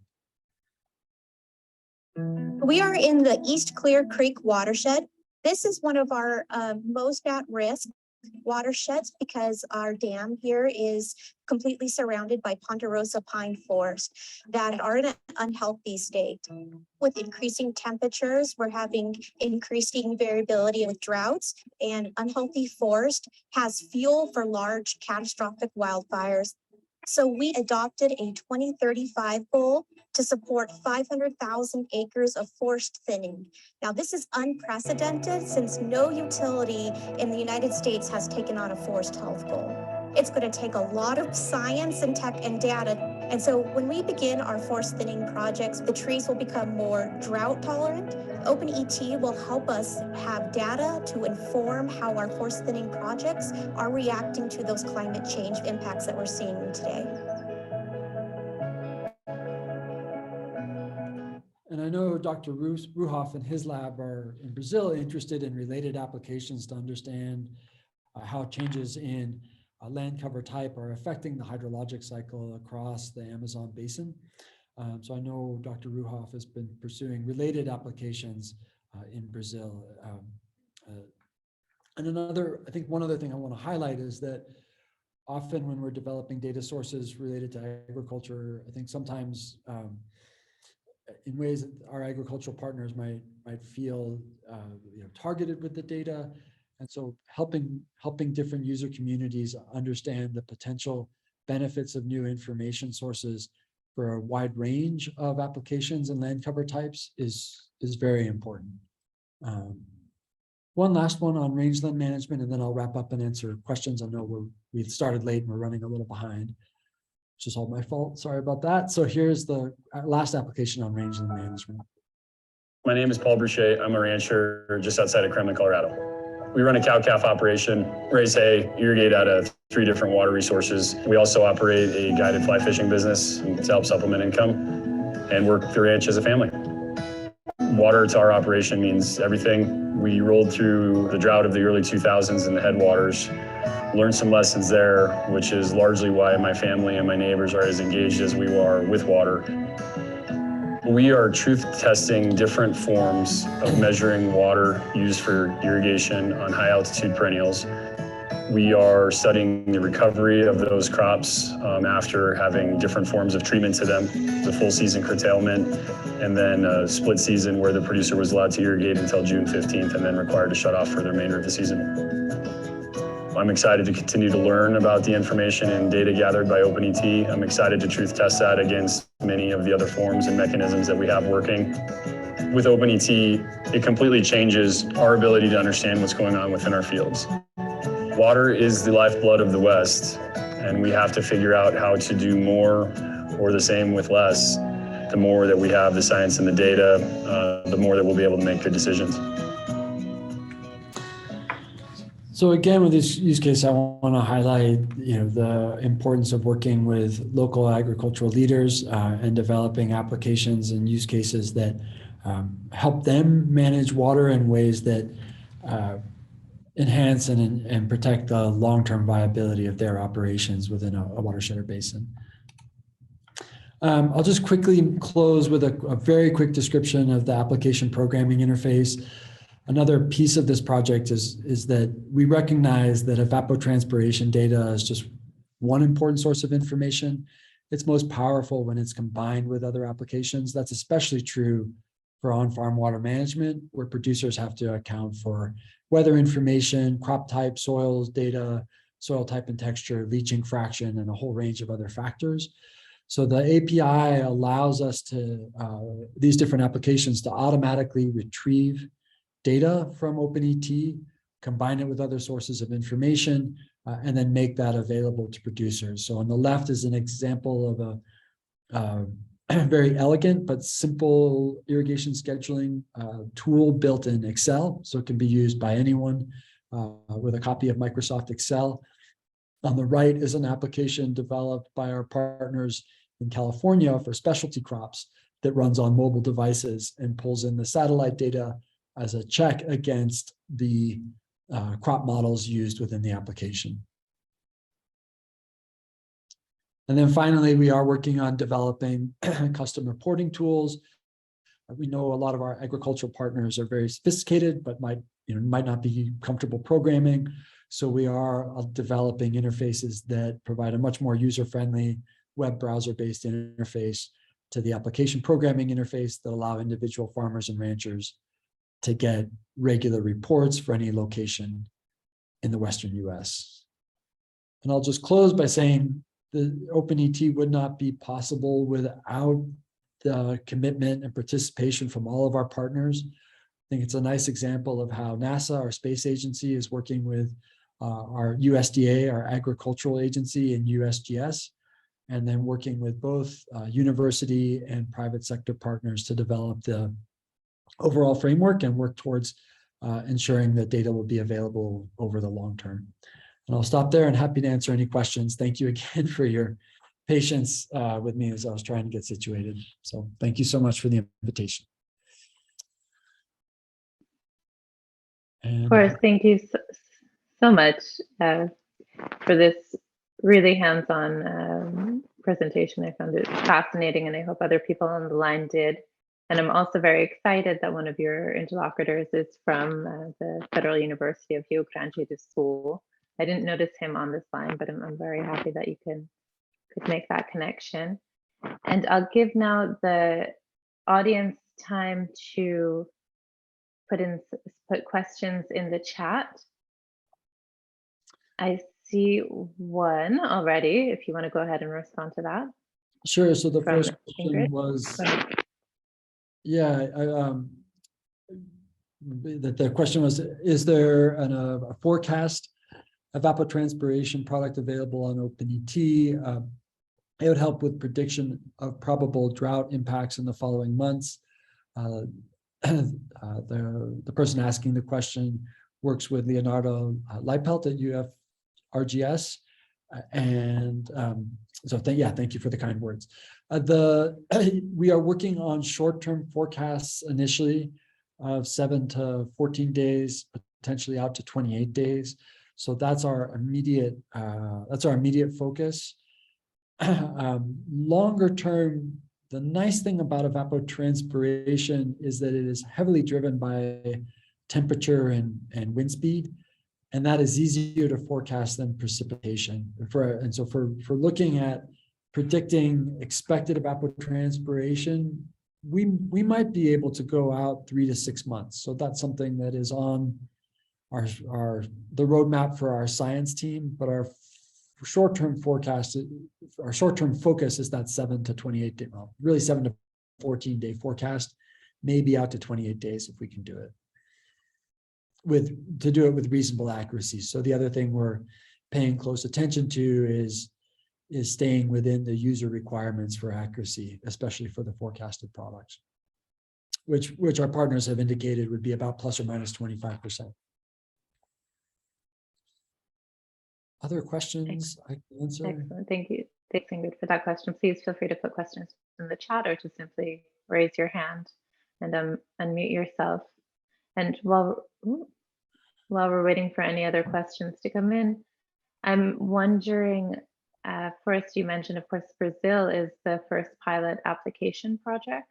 We are in the East Clear Creek watershed. This is one of our most at-risk watersheds because our dam here is completely surrounded by ponderosa pine forest that are in an unhealthy state. With increasing temperatures, we're having increasing variability with droughts, and unhealthy forest has fuel for large catastrophic wildfires. So we adopted a 2035 goal to support 500,000 acres of forest thinning. Now, this is unprecedented since no utility in the United States has taken on a forest health goal. It's going to take a lot of science and tech and data. And so when we begin our forest thinning projects, the trees will become more drought tolerant. OpenET will help us have data to inform how our forest thinning projects are reacting to those climate change impacts that we're seeing today. And I know Dr. Ruhoff and his lab are in Brazil interested in related applications to understand how changes in land cover type are affecting the hydrologic cycle across the Amazon basin. So I know Dr. Ruhoff has been pursuing related applications in Brazil. And I think one other thing I want to highlight is that often when we're developing data sources related to agriculture, I think sometimes in ways that our agricultural partners might feel targeted with the data. And so helping different user communities understand the potential benefits of new information sources for a wide range of applications and land cover types is very important. One last one on rangeland management, and then I'll wrap up and answer questions. I know we started late and we're running a little behind, which is all my fault. Sorry about that. So here's the last application on rangeland management. My name is Paul Boucher. I'm a rancher just outside of Kremlin, Colorado. We run a cow-calf operation, raise hay, irrigate out of 3 different water resources. We also operate a guided fly fishing business to help supplement income and work the ranch as a family. Water to our operation means everything. We rolled through the drought of the early 2000s in the headwaters, learned some lessons there, which is largely why my family and my neighbors are as engaged as we are with water. We are truth testing different forms of measuring water used for irrigation on high altitude perennials. We are studying the recovery of those crops after having different forms of treatment to them, the full season curtailment, and then a split season where the producer was allowed to irrigate until June 15th and then required to shut off for the remainder of the season. I'm excited to continue to learn about the information and data gathered by OpenET. I'm excited to truth test that against many of the other forms and mechanisms that we have working. With OpenET, it completely changes our ability to understand what's going on within our fields. Water is the lifeblood of the West, and we have to figure out how to do more or the same with less. The more that we have the science and the data, the more that we'll be able to make good decisions. So again, with this use case, I want to highlight, the importance of working with local agricultural leaders and developing applications and use cases that help them manage water in ways that enhance and protect the long-term viability of their operations within a watershed or basin. I'll just quickly close with a very quick description of the application programming interface. Another piece of this project is that we recognize that evapotranspiration data is just one important source of information. It's most powerful when it's combined with other applications. That's especially true for on-farm water management, where producers have to account for weather information, crop type, soils data, soil type and texture, leaching fraction, and a whole range of other factors. So the API allows us to, these different applications to automatically retrieve data from OpenET, combine it with other sources of information, and then make that available to producers. So on the left is an example of a very elegant but simple irrigation scheduling tool built in Excel. So it can be used by anyone with a copy of Microsoft Excel. On the right is an application developed by our partners in California for specialty crops that runs on mobile devices and pulls in the satellite data as a check against the crop models used within the application. And then finally, we are working on developing custom reporting tools. We know a lot of our agricultural partners are very sophisticated, but might not be comfortable programming. So we are developing interfaces that provide a much more user-friendly web browser-based interface to the application programming interface that allow individual farmers and ranchers to get regular reports for any location in the Western US. And I'll just close by saying the OpenET would not be possible without the commitment and participation from all of our partners. I think it's a nice example of how NASA, our space agency, is working with our USDA, our agricultural agency, and USGS, and then working with both university and private sector partners to develop the overall framework and work towards ensuring that data will be available over the long term. And I'll stop there and happy to answer any questions. Thank you again for your patience with me as I was trying to get situated. So thank you so much for the invitation. And Forrest, thank you so much for this really hands-on presentation. I found it fascinating, and I hope other people on the line did. And I'm also very excited that one of your interlocutors is from the Federal University of Rio Grande do Sul. I didn't notice him on this line, but I'm very happy that you could make that connection. And I'll give now the audience time to put questions in the chat. I see one already, if you want to go ahead and respond to that. sure. So the From first question Ingrid. was, Go ahead. yeah, the question was, is there a forecast of evapotranspiration product available on OpenET? It would help with prediction of probable drought impacts in the following months. The person asking the question works with Leonardo Leipelt at UFRGS. And so thank you for the kind words. We are working on short-term forecasts initially of 7 to 14 days, potentially out to 28 days. So that's our immediate focus. Longer term, the nice thing about evapotranspiration is that it is heavily driven by temperature and wind speed, and that is easier to forecast than precipitation. So for looking at predicting expected evapotranspiration, we might be able to go out 3 to 6 months. So that's something that is on the roadmap for our science team, but our short-term forecast, our short-term focus is that 7 to 28 day, well, really 7 to 14 day forecast, maybe out to 28 days if we can do it with reasonable accuracy. So the other thing we're paying close attention to is staying within the user requirements for accuracy, especially for the forecasted products, which our partners have indicated would be about plus or minus 25%. Other questions I can answer? Excellent. Thank you. Thanks, Ingrid, for that question. Please feel free to put questions in the chat or to simply raise your hand and unmute yourself. And while we're waiting for any other questions to come in, I'm wondering, first you mentioned, of course, Brazil is the first pilot application project.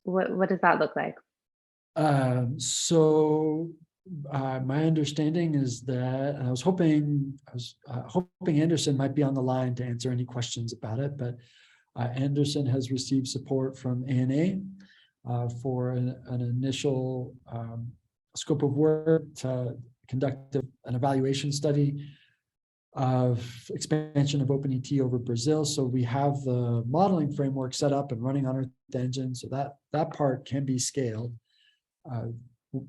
What does that look like? My understanding is that, and I was hoping Anderson might be on the line to answer any questions about it, but Anderson has received support from ANA for an initial scope of work to conduct an evaluation study of expansion of OpenET over Brazil. So we have the modeling framework set up and running on Earth Engine, so that part can be scaled.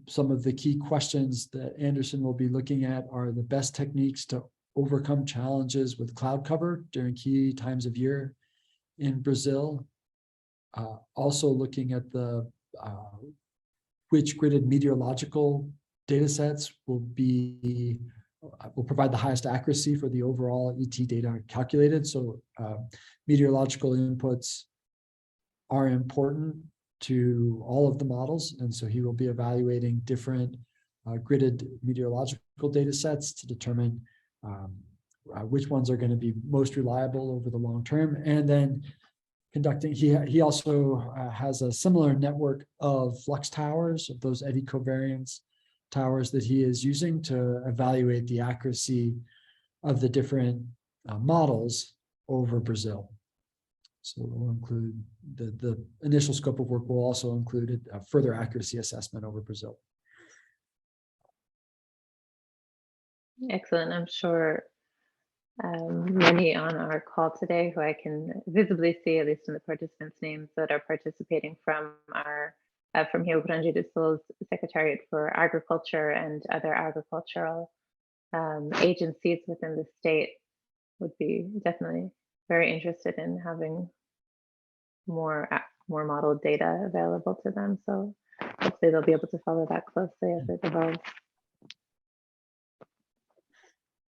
Some of the key questions that Anderson will be looking at are the best techniques to overcome challenges with cloud cover during key times of year in Brazil. Also looking at the which gridded meteorological data sets will provide the highest accuracy for the overall ET data calculated. So meteorological inputs are important to all of the models, and so he will be evaluating different gridded meteorological data sets to determine which ones are going to be most reliable over the long term, and then conducting. He also has a similar network of flux towers, of those eddy covariance towers that he is using to evaluate the accuracy of the different models over Brazil. So we'll include the initial scope of work will also include a further accuracy assessment over Brazil. Excellent. I'm sure many on our call today who I can visibly see, at least in the participants' names, that are participating from our from Rio Grande do Sul's Secretariat for Agriculture and other agricultural agencies within the state would be definitely very interested in having more modeled data available to them. So hopefully they'll be able to follow that closely as it evolves.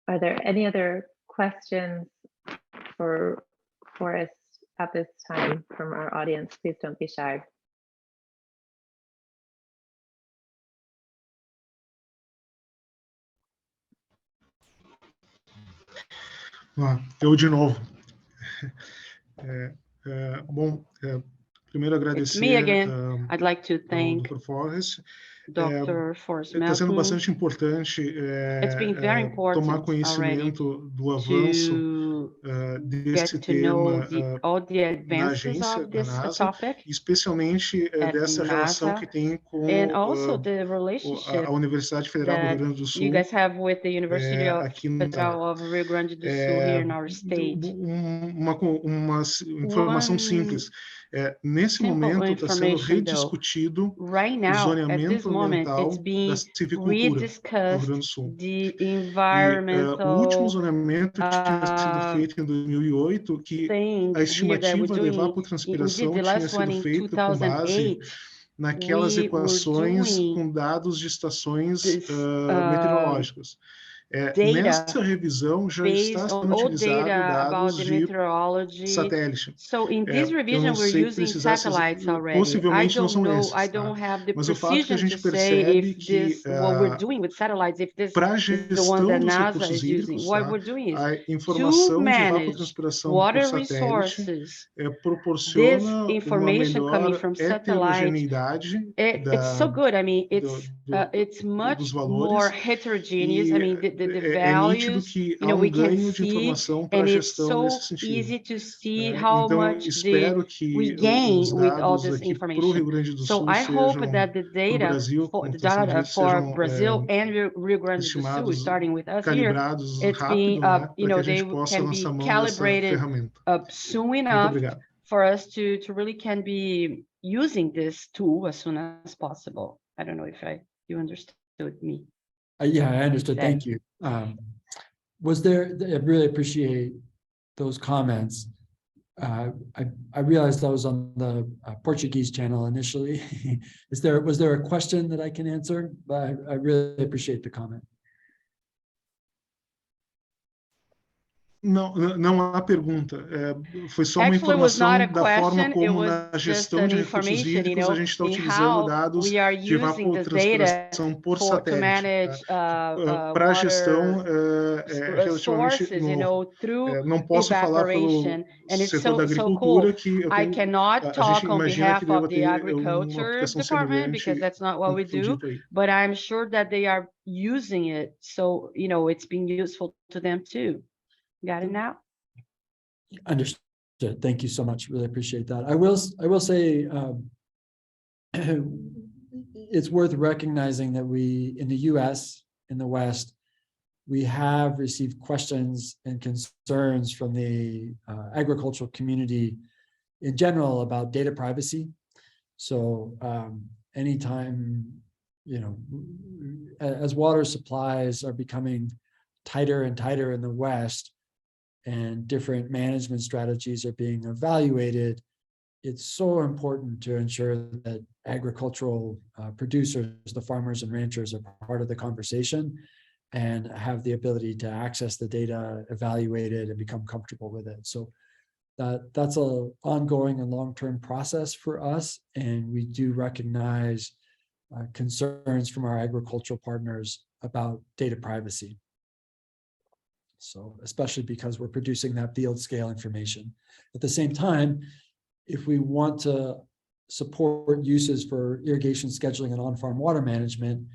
Are there any other questions for us at this time from our audience? Please don't be shy. Eu de novo. Bom, primeiro It's agradecer me again. ao I'd like to thank Dr. Forrest. Dr. Forrest Está sendo Melton bastante importante It's been very important tomar already conhecimento do avanço to desse get to know tema all the na advances agência, of na this NASA, topic especialmente at dessa relação NASA que tem com and also a the relationship Universidade Federal do Rio that Grande do you Sul guys have with the University aqui no Federal of Rio Grande do Sul here in our state. Uma informação One simples. Nesse simple momento está sendo information though. rediscutido Right o now, at this zoneamento moment, it's ambiental da being silvicultura no Rio rediscussed Grande do Sul. the O último environmental zoneamento tinha sido feito em 2008, que a things here that we're estimativa de doing. We did evapotranspiração the tinha last one sido in feita com base 2008. naquelas We were equações doing com dados de estações this meteorológicas. data Nessa revisão já está based on sendo old utilizado data about dados the de meteorology. satélite. So in this Eu revision, não we're sei using precisar, satellites already. I possivelmente não don't são know, esses, I tá? don't have the Mas o fato que a precision to gente say percebe if que this, what we're doing with satellites, if this para a is the one gestão that dos NASA recursos is using. hídricos, What tá? we're doing is A to informação de manage evapotranspiração por water satélite resources. This proporciona uma information coming melhor from satellite, heterogeneidade it's so good. I mean, it's dos much valores, more heterogeneous. e I mean, the é nítido values, que you há know, we can ganho de see, informação para a and it's gestão nesse so sentido. easy to see how Então, much espero we que gain os with all dados this aqui para o information. Rio Grande do So Sul I hope sejam, that the para o data, Brasil, for como the está sendo data dito, for sejam Brazil and Rio Grande do Sul, estimados, starting with us here, calibrados it's being, rápido, né, you para que know, a they gente possa can lançar be mão dessa calibrated ferramenta. soon Muito enough obrigado. for us to really can be using this tool as soon as possible. I don't know if you understood me. Yeah, I understood. Thank you. I really appreciate those comments. I realized I was on the Portuguese channel initially. Was there a question that I can answer? But I really appreciate the comment. Não há pergunta. Foi só uma Actually, it was not informação a da forma question, it como was na just gestão an de recursos information, you hídricos know, a gente está in utilizando how dados we are de using this data evapotranspiração por to satélite. manage Para a gestão, water relativamente sources, you novo. know, through Não posso falar pelo evaporation, and it's setor da so cool. agricultura que I cannot a gente talk on imagina que behalf deva of the ter uma agriculture aplicação department semelhante because that's not what we foi do, dito aí. but I'm sure that they are using it, so you know it's being useful to them too. Got it now? Understood. Thank you so much. Really appreciate that. I will say it's worth recognizing that we, in the US, in the West, we have received questions and concerns from the agricultural community in general about data privacy. So anytime, you know, as water supplies are becoming tighter and tighter in the West, and different management strategies are being evaluated, it's so important to ensure that agricultural producers, the farmers and ranchers, are part of the conversation and have the ability to access the data, evaluate it, and become comfortable with it. So that's an ongoing and long-term process for us, and we do recognize concerns from our agricultural partners about data privacy. So especially because we're producing that field scale information. At the same time, if we want to support uses for irrigation scheduling and on-farm water management,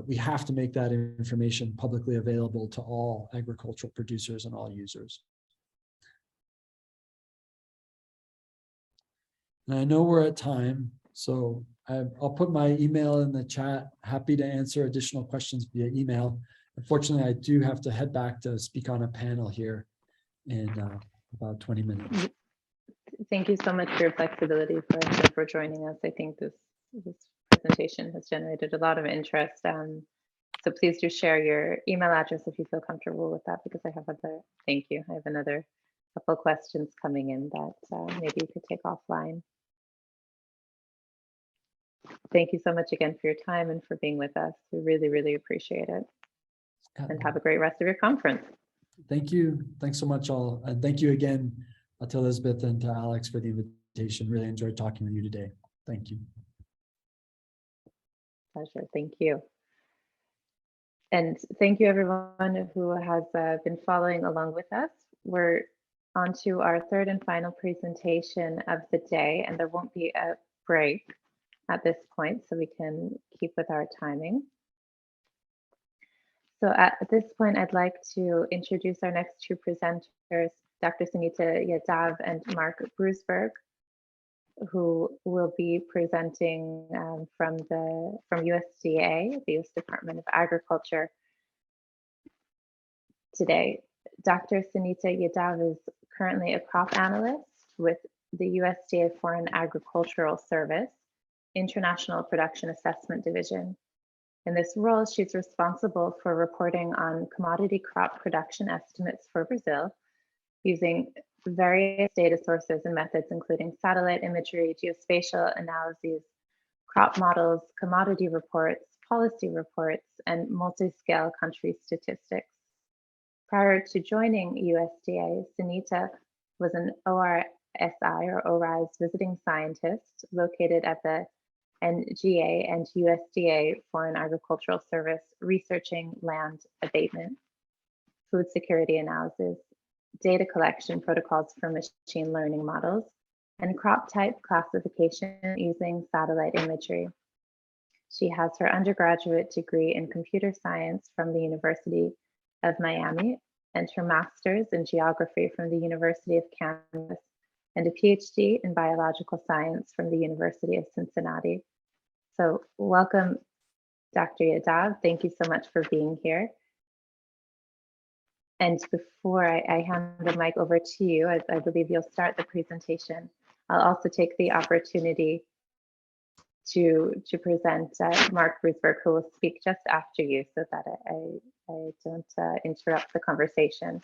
we have to make that information publicly available to all agricultural producers and all users. And I know we're at time, so I'll put my email in the chat. Happy to answer additional questions via email. Unfortunately, I do have to head back to speak on a panel here in about 20 minutes. Thank you so much for your flexibility for joining us. I think this presentation has generated a lot of interest. So please do share your email address if you feel comfortable with that, because I have thank you. I have another couple of questions coming in that maybe you could take offline. Thank you so much again for your time and for being with us. We really, really appreciate it. And have a great rest of your conference. Thank you. Thanks so much, all. And thank you again to Elizabeth and to Alex for the invitation. Really enjoyed talking with you today. Thank you. Pleasure. Thank you. And thank you everyone who has been following along with us. We're on to our third and final presentation of the day, and there won't be a break at this point, so we can keep with our timing. So at this point, I'd like to introduce our next two presenters, Dr. Sunita Yadav and Mark Bruceberg, who will be presenting from USDA, the U.S. Department of Agriculture today. Dr. Sunita Yadav is currently a crop analyst with the USDA Foreign Agricultural Service, International Production Assessment Division. In this role, she's responsible for reporting on commodity crop production estimates for Brazil using various data sources and methods, including satellite imagery, geospatial analyses, crop models, commodity reports, policy reports, and multi-scale country statistics. Prior to joining USDA, Sunita was an ORIS visiting scientist located at the NGA and USDA Foreign Agricultural Service researching land abatement, food security analysis, data collection protocols for machine learning models, and crop type classification using satellite imagery. She has her undergraduate degree in computer science from the University of Miami and her master's in geography from the University of Kansas and a PhD in biological science from the University of Cincinnati. So welcome, Dr. Yadav. Thank you so much for being here. And before I hand the mic over to you, I believe you'll start the presentation. I'll also take the opportunity to present Mark Bruceberg, who will speak just after you so that I don't interrupt the conversation.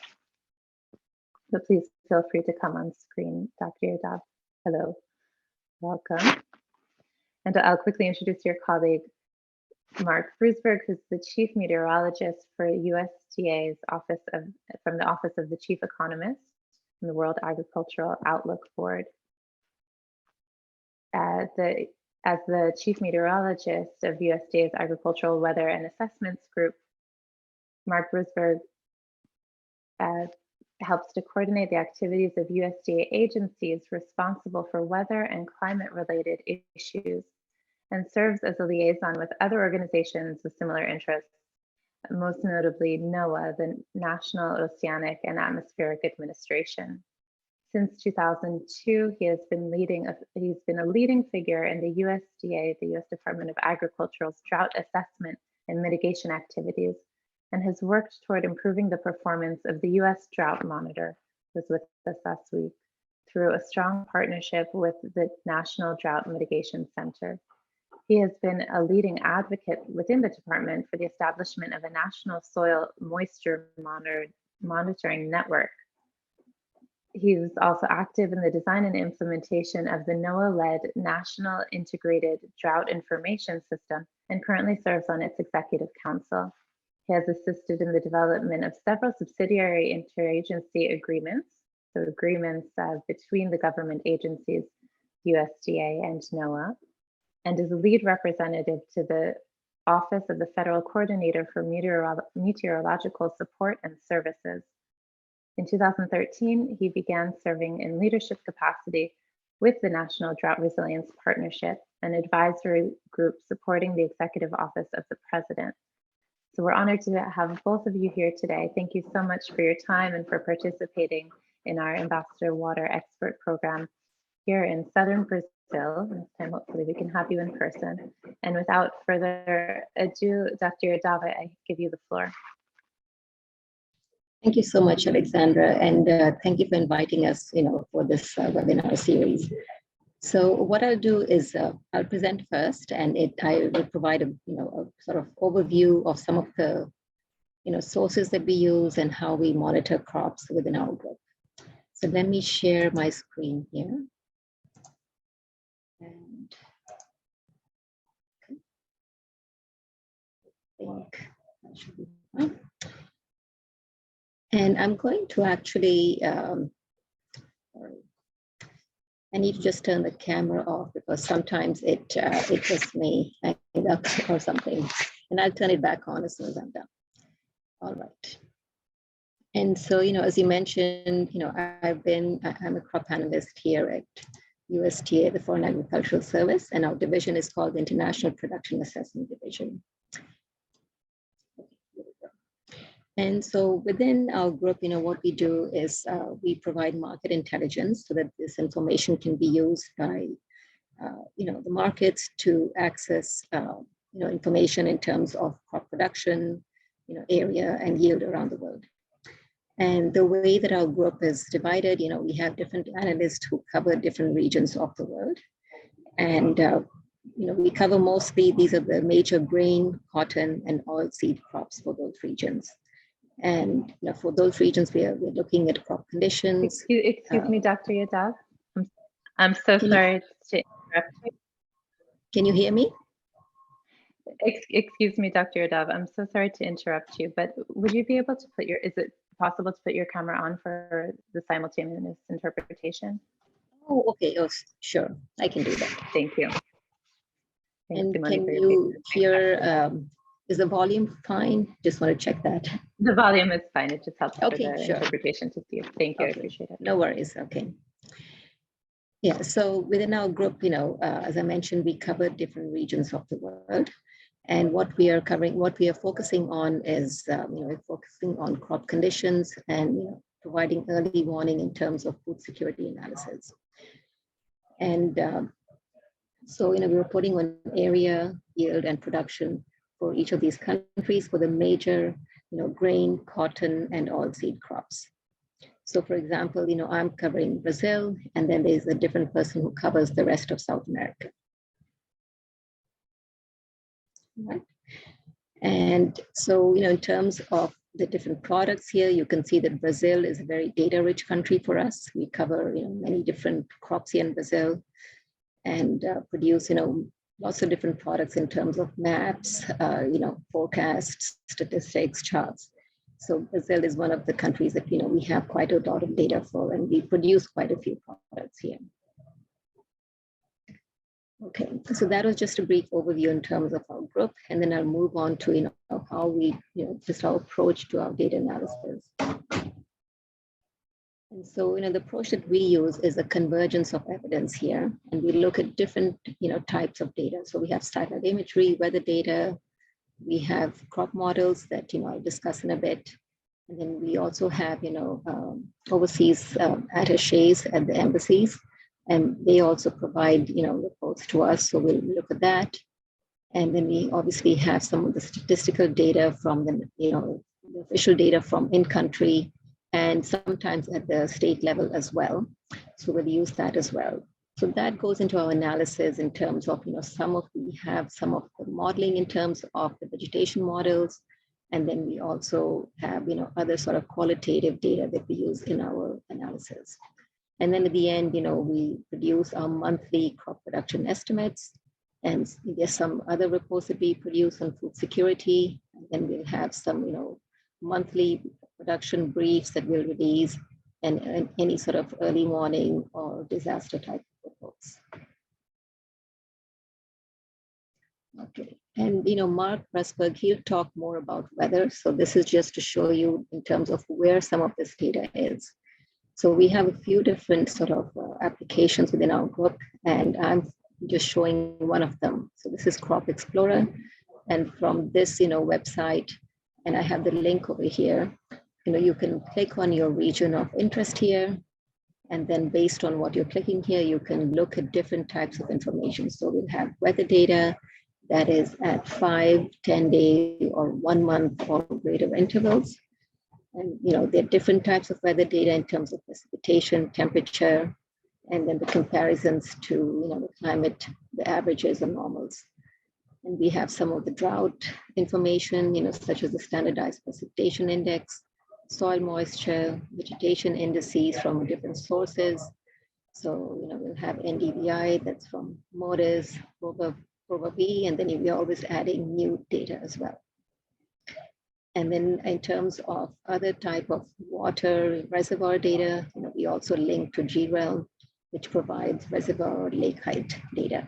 So please feel free to come on screen, Dr. Yadav. Hello, welcome. And I'll quickly introduce your colleague, Mark Bruceberg, who's the Chief Meteorologist for USDA's from the Office of the Chief Economist in the World Agricultural Outlook Board. As the Chief Meteorologist of USDA's Agricultural Weather and Assessments Group, Mark Bruceberg helps to coordinate the activities of USDA agencies responsible for weather and climate-related issues, and serves as a liaison with other organizations with similar interests, most notably NOAA, the National Oceanic and Atmospheric Administration. Since 2002, he's been a leading figure in the USDA, the U.S. Department of Agriculture's drought assessment and mitigation activities, and has worked toward improving the performance of the U.S. Drought Monitor, who was with us last week, through a strong partnership with the National Drought Mitigation Center. He has been a leading advocate within the department for the establishment of a national soil moisture monitoring network. He was also active in the design and implementation of the NOAA-led National Integrated Drought Information System and currently serves on its executive council. He has assisted in the development of several subsidiary interagency agreements, so agreements between the government agencies, USDA and NOAA, and is a lead representative to the Office of the Federal Coordinator for Meteorological Support and Services. In 2013, he began serving in leadership capacity with the National Drought Resilience Partnership, an advisory group supporting the Executive Office of the President. So we're honored to have both of you here today. Thank you so much for your time and for participating in our Ambassador Water Expert Program here in Southern Brazil. And hopefully we can have you in person. And without further ado, Dr. Yadav, I give you the floor. Thank you so much, Alexandra, and thank you for inviting us, for this webinar series. So what I'll do is I'll present first, and I will provide a sort of overview of some of the sources that we use and how we monitor crops within our group. So let me share my screen here. And I think that should be fine. And I'm going to actually, sorry, I need to just turn the camera off because sometimes it just may hang up or something. And I'll turn it back on as soon as I'm done. All right. And so, as you mentioned, I'm a crop analyst here at USDA, the Foreign Agricultural Service, and our division is called the International Production Assessment Division. And so within our group, what we do is we provide market intelligence so that this information can be used by, the markets to access, information in terms of crop production, area and yield around the world. And the way that our group is divided, we have different analysts who cover different regions of the world. And, we cover mostly, these are the major grain, cotton, and oilseed crops for those regions. And for those regions, we're looking at crop conditions. Excuse me, Dr. Yadav. I'm so sorry to interrupt you. Can you hear me? Excuse me, Dr. Yadav. I'm so sorry to interrupt you, but would you be able to is it possible to put your camera on for the simultaneous interpretation? Oh, okay. Oh, sure. I can do that. Thank you. Thanks, and can you hear, is the volume fine? Just want to check that. The volume is fine. It just helps okay, for the sure. interpretation to see. Thank you. Okay. I appreciate it. No worries. Okay. Yeah, so within our group, as I mentioned, we cover different regions of the world. And what we are covering, what we are focusing on is, we're focusing on crop conditions and providing early warning in terms of food security analysis. And so, we're reporting on area, yield, and production for each of these countries for the major, grain, cotton, and oilseed crops. So, for example, I'm covering Brazil, and then there's a different person who covers the rest of South America. Right. And so, in terms of the different products here, you can see that Brazil is a very data-rich country for us. We cover, many different crops here in Brazil and produce, lots of different products in terms of maps, forecasts, statistics, charts. So Brazil is one of the countries that, we have quite a lot of data for, and we produce quite a few products here. Okay, so that was just a brief overview in terms of our group, and then I'll move on to how we, just our approach to our data analysis. And so, the approach that we use is a convergence of evidence here, and we look at different, types of data. So we have satellite imagery, weather data, we have crop models that, I'll discuss in a bit, and then we also have, overseas attachés at the embassies. And they also provide, reports to us. So we'll look at that. And then we obviously have some of the statistical data from the, the official data from in-country and sometimes at the state level as well. So we'll use that as well. So that goes into our analysis in terms of, we have some of the modeling in terms of the vegetation models. And then we also have, other sort of qualitative data that we use in our analysis. And then at the end, we produce our monthly crop production estimates. And there's some other reports that we produce on food security. And then we'll have some, monthly production briefs that we'll release and any sort of early warning or disaster type reports. Okay, and Mark Pressberg, he'll talk more about weather. So this is just to show you in terms of where some of this data is. So we have a few different sort of applications within our group, and I'm just showing one of them. So this is Crop Explorer, and from this, website, and I have the link over here. You can click on your region of interest here, and then based on what you're clicking here, you can look at different types of information. So we'll have weather data that is at 5, 10 day, or 1 month or greater intervals. And, there are different types of weather data in terms of precipitation, temperature, and then the comparisons to, the climate, the averages and normals. And we have some of the drought information, such as the standardized precipitation index, soil moisture, vegetation indices from different sources. So, we'll have NDVI that's from MODIS, ProVaB, and then we're always adding new data as well. And then in terms of other type of water reservoir data, we also link to GREL, which provides reservoir lake height data.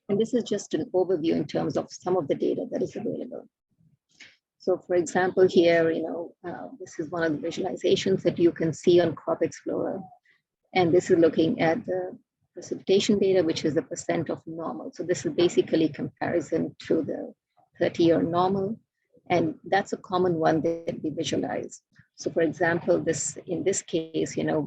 And this is just an overview in terms of some of the data that is available. So for example, here, this is one of the visualizations that you can see on Crop Explorer. And this is looking at the precipitation data, which is the percent of normal. So this is basically comparison to the 30-year normal. And that's a common one that we visualize. So for example, in this case, we are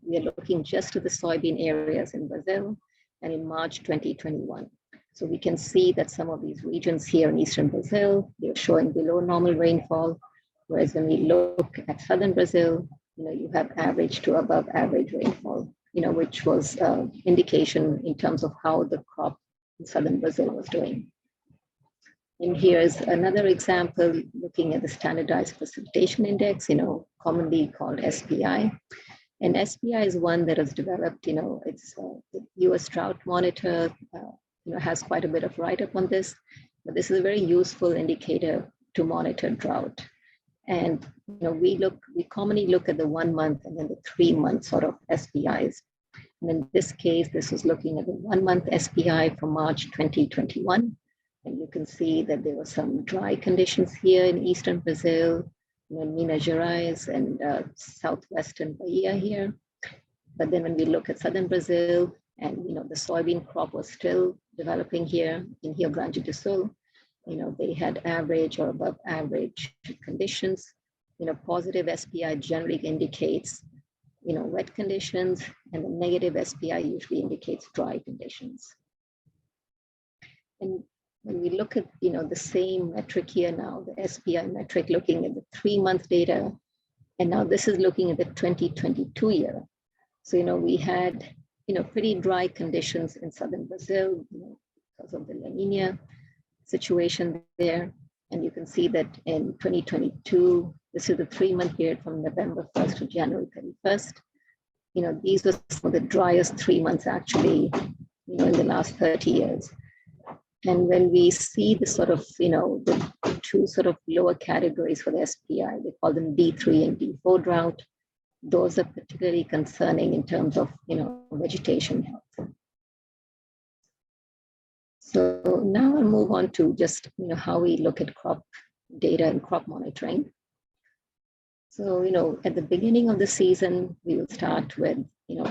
looking just at the soybean areas in Brazil and in March 2021. So we can see that some of these regions here in Eastern Brazil, they're showing below normal rainfall. Whereas when we look at Southern Brazil, you have average to above average rainfall, which was indication in terms of how the crop in Southern Brazil was doing. And here's another example looking at the standardized precipitation index, commonly called SPI. And SPI is one that is developed, it's the US Drought Monitor, has quite a bit of write-up on this, but this is a very useful indicator to monitor drought. And we commonly look at the 1 month and then the 3 month sort of SPIs. And in this case, this was looking at the 1 month SPI from March 2021. And you can see that there were some dry conditions here in Eastern Brazil, Minas Gerais and Southwestern Bahia here. But then when we look at Southern Brazil and, the soybean crop was still developing here in Rio Grande do Sul, they had average or above average conditions. Positive SPI generally indicates, wet conditions, and the negative SPI usually indicates dry conditions. And when we look at, the same metric here now, the SPI metric looking at the 3 month data, and now this is looking at the 2022 year. So, we had, pretty dry conditions in Southern Brazil, because of the La Nina situation there. And you can see that in 2022, this is the 3 month period from November 1st to January 31st. These were some of the driest 3 months actually, in the last 30 years. And when we see the sort of, the two sort of lower categories for the SPI, they call them D3 and D4 drought. Those are particularly concerning in terms of, vegetation health. So now I'll move on to just, how we look at crop data and crop monitoring. So, at the beginning of the season, we will start with,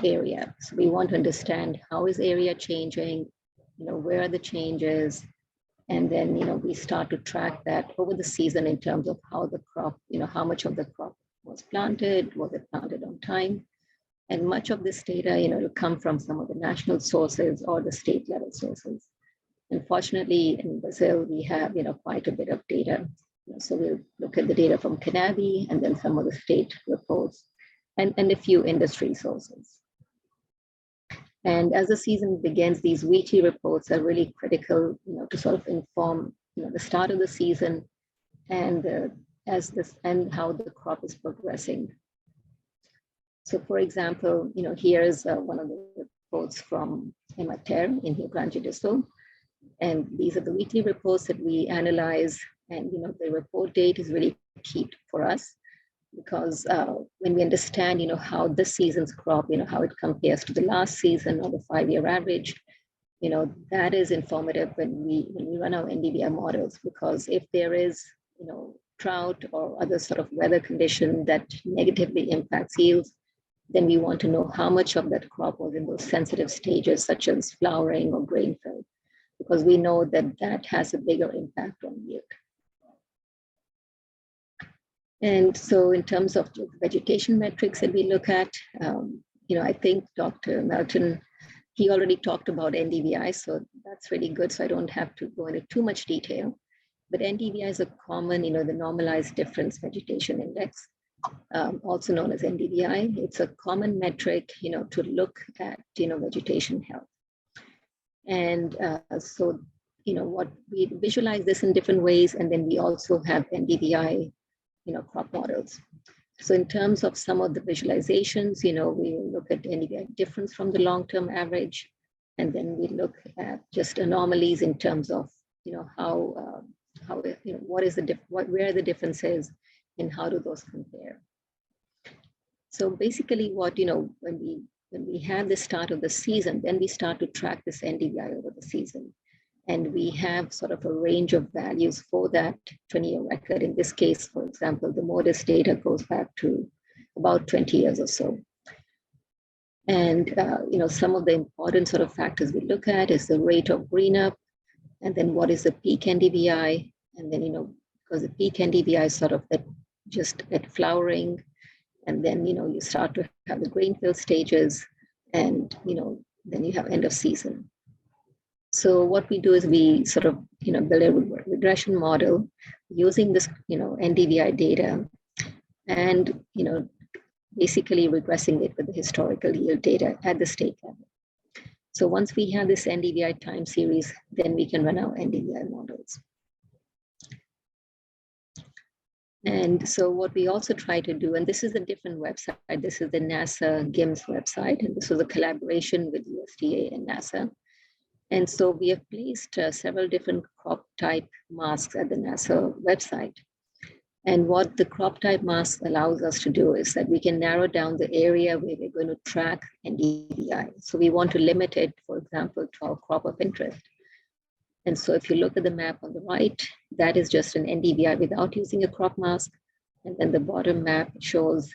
area. So we want to understand how is area changing, where are the changes? And then, we start to track that over the season in terms of how the crop, how much of the crop was it planted on time? And much of this data, will come from some of the national sources or the state level sources. Unfortunately, in Brazil, we have, quite a bit of data. So we'll look at the data from CANABI and then some of the state reports and a few industry sources. And as the season begins, these weekly reports are really critical, to sort of inform, the start of the season and how the crop is progressing. So, for example, here's one of the reports from Emater in Rio Grande do Sul, and these are the weekly reports that we analyze. And the report date is really key for us because when we understand, how this season's crop, how it compares to the last season or the 5-year average, that is informative when we run our NDVI models. Because if there is, drought or other sort of weather condition that negatively impacts yields, then we want to know how much of that crop was in those sensitive stages, such as flowering or grain fill, because we know that that has a bigger impact on yield. And so in terms of the vegetation metrics that we look at, I think Dr. Melton, he already talked about NDVI, so that's really good. So I don't have to go into too much detail. But NDVI is a common, the normalized difference vegetation index, also known as NDVI. It's a common metric, to look at, vegetation health. And so, what we visualize this in different ways, and then we also have NDVI, crop models. So in terms of some of the visualizations, we look at NDVI difference from the long-term average, and then we look at just anomalies in terms of, how what is where are the differences and how do those compare. So basically what, when we have the start of the season, then we start to track this NDVI over the season. And we have sort of a range of values for that 20-year record. In this case, for example, the MODIS data goes back to about 20 years or so. And some of the important sort of factors we look at is the rate of green up, and then what is the peak NDVI, and then because the peak NDVI is sort of just at flowering, and then you start to have the grain fill stages, and then you have end of season. So what we do is we sort of build a regression model using this NDVI data, and basically regressing it with the historical yield data at the state level. So once we have this NDVI time series, then we can run our NDVI models. And so what we also try to do, and this is a different website, this is the NASA GIMS website, and this was a collaboration with USDA and NASA. And so we have placed several different crop type masks at the NASA website. And what the crop type mask allows us to do is that we can narrow down the area where we're going to track NDVI. So we want to limit it, for example, to our crop of interest. And so if you look at the map on the right, that is just an NDVI without using a crop mask. And then the bottom map shows,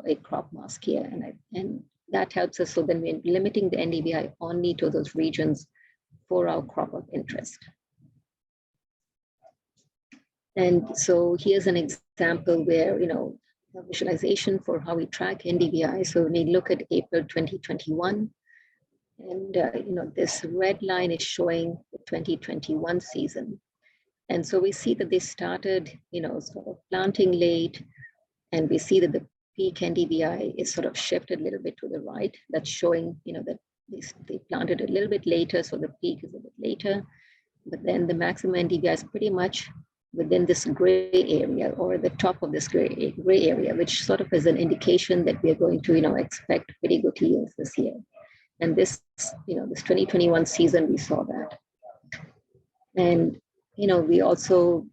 a crop mask here. And that helps us. So then we're limiting the NDVI only to those regions for our crop of interest. And so here's an example where, a visualization for how we track NDVI. So when we look at April 2021, and this red line is showing the 2021 season. And so we see that they started, sort of planting late, and we see that the peak NDVI is sort of shifted a little bit to the right. That's showing, that they planted a little bit later, so the peak is a bit later. But then the maximum NDVI is pretty much within this gray area, or the top of this gray area, which sort of is an indication that we are going to, expect pretty good yields this year. And this, this 2021 season, we saw that. And, we also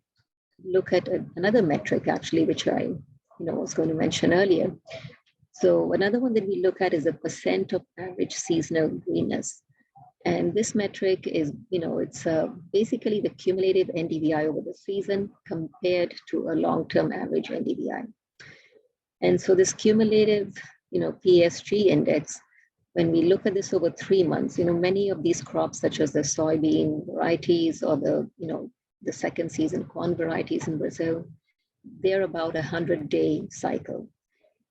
look at another metric, actually, which I, was going to mention earlier. So another one that we look at is the percent of average seasonal greenness. And this metric is, it's basically the cumulative NDVI over the season compared to a long-term average NDVI. And so this cumulative, PSG index, when we look at this over 3 months, many of these crops, such as the soybean varieties or the second season corn varieties in Brazil, they're about a 100-day cycle.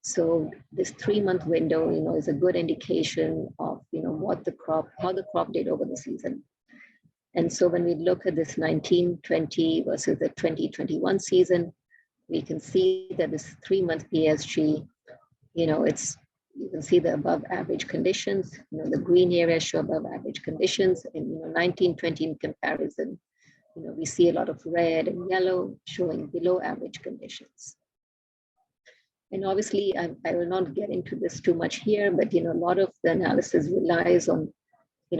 So this 3-month window, is a good indication of, how the crop did over the season. And so when we look at this 1920 versus the 2021 season, we can see that this 3-month PSG, you can see the above average conditions. The green areas show above average conditions, and 1920 in comparison, we see a lot of red and yellow showing below average conditions. And obviously, I will not get into this too much here, but a lot of the analysis relies on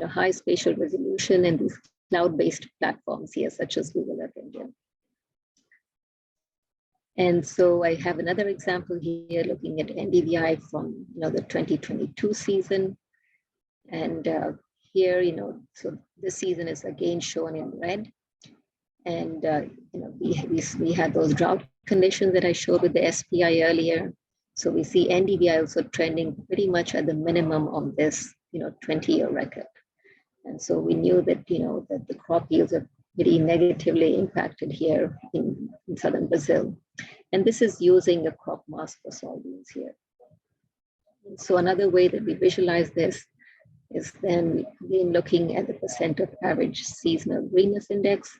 high spatial resolution and these cloud-based platforms here, such as Google Earth Engine. And so I have another example here looking at NDVI from the 2022 season. And here, so this season is again shown in red. And we had those drought conditions that I showed with the SPI earlier. So we see NDVI also trending pretty much at the minimum of this 20-year record. And so we knew that that the crop yields are pretty negatively impacted here in southern Brazil. And this is using a crop mask for soybeans here. And so another way that we visualize this is then looking at the percent of average seasonal greenness index.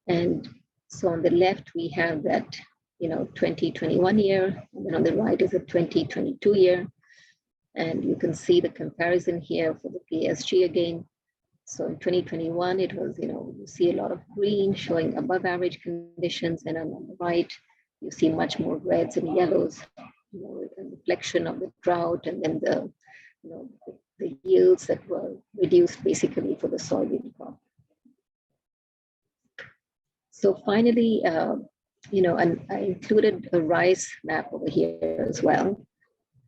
And So on the left, we have that, 2021 year, and then on the right is a 2022 year. And you can see the comparison here for the PSG again. So in 2021, it was, you see a lot of green showing above average conditions, and on the right, you see much more reds and yellows, a reflection of the drought, and then the yields that were reduced basically for the soybean crop. So finally, and I included a rice map over here as well.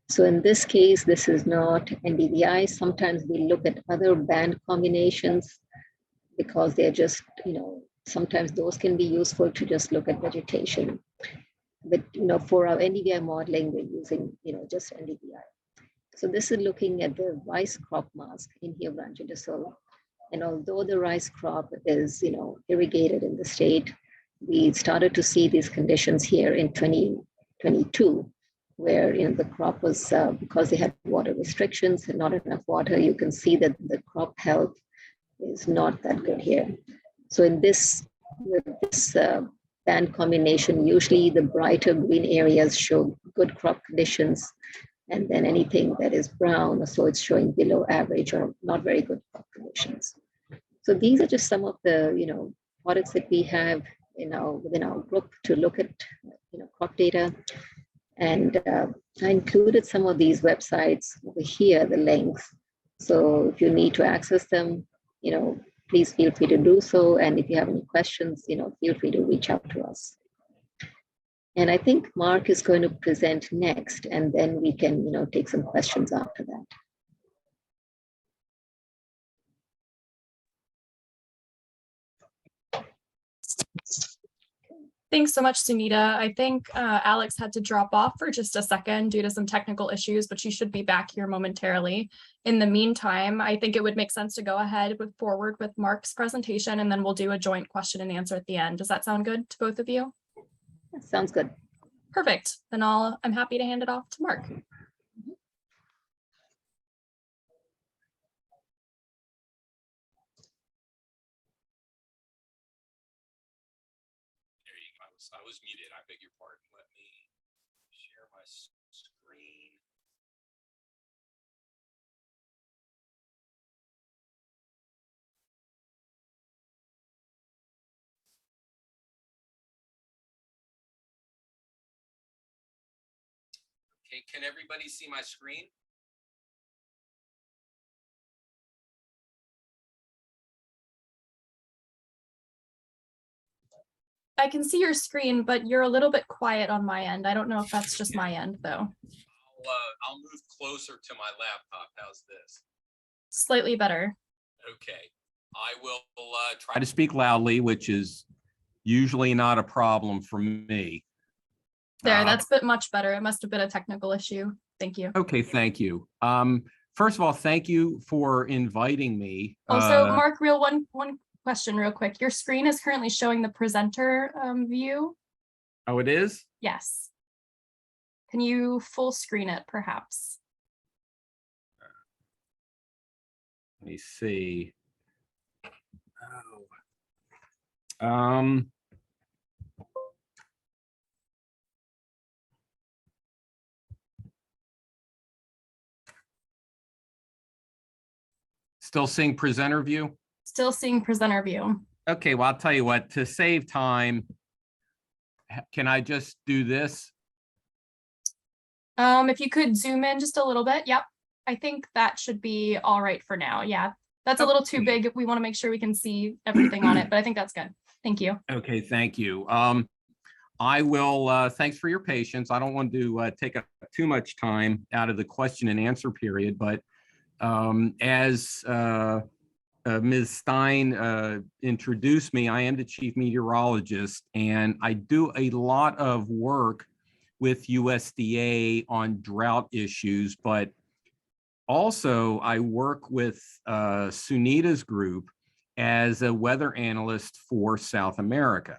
So in this case, this is not NDVI. Sometimes we look at other band combinations because they're just, sometimes those can be useful to just look at vegetation. But, for our NDVI modeling, we're using, just NDVI. So this is looking at the rice crop mask in Rio Grande do Sul. And although the rice crop is, irrigated in the state, we started to see these conditions here in 2022, where the crop was, because they had water restrictions and not enough water, you can see that the crop health is not that good here. So in this band combination, usually the brighter green areas show good crop conditions, and then anything that is brown, so it's showing below average or not very good crop conditions. So these are just some of the products that we have within our group to look at crop data. And I included some of these websites over here, the links. So if you need to access them, please feel free to do so. And if you have any questions, feel free to reach out to us. And I think Mark is going to present next, and then we can, take some questions after that. Thanks so much, Sunita. I think Alex had to drop off for just a second due to some technical issues, but she should be back here momentarily. In the meantime, I think it would make sense to go ahead forward with Mark's presentation, and then we'll do a joint question and answer at the end. Does that sound good to both of you? That sounds good. Perfect. Then I'm happy to hand it off to Mark. I was muted. I beg your pardon. Let me share my screen. Okay, can everybody see my screen? I can see your screen, but you're a little bit quiet on my end. I don't know if that's just my end, though. I'll move closer to my laptop. How's this? Slightly better. Okay. I will try to speak loudly, which is usually not a problem for me. There, that's a bit much better. It must have been a technical issue. Thank you. Okay, thank you. First of all, thank you for inviting me. Also, Mark, one question real quick. Your screen is currently showing the presenter view. Oh, it is? Yes. Can you full screen it, perhaps? Let me see. Oh. Still seeing presenter view? Still seeing presenter view. Okay, well, I'll tell you what, to save time, can I just do this? If you could zoom in just a little bit. Yep. I think that should be all right for now. Yeah, that's a little too big. We want to make sure we can see everything on it, but I think that's good. Thank you. Okay, thank you. I will, thanks for your patience. I don't want to take up too much time out of the question and answer period, but as Ms. Stein introduced me, I am the chief meteorologist, and I do a lot of work with USDA on drought issues, but also I work with Sunita's group as a weather analyst for South America.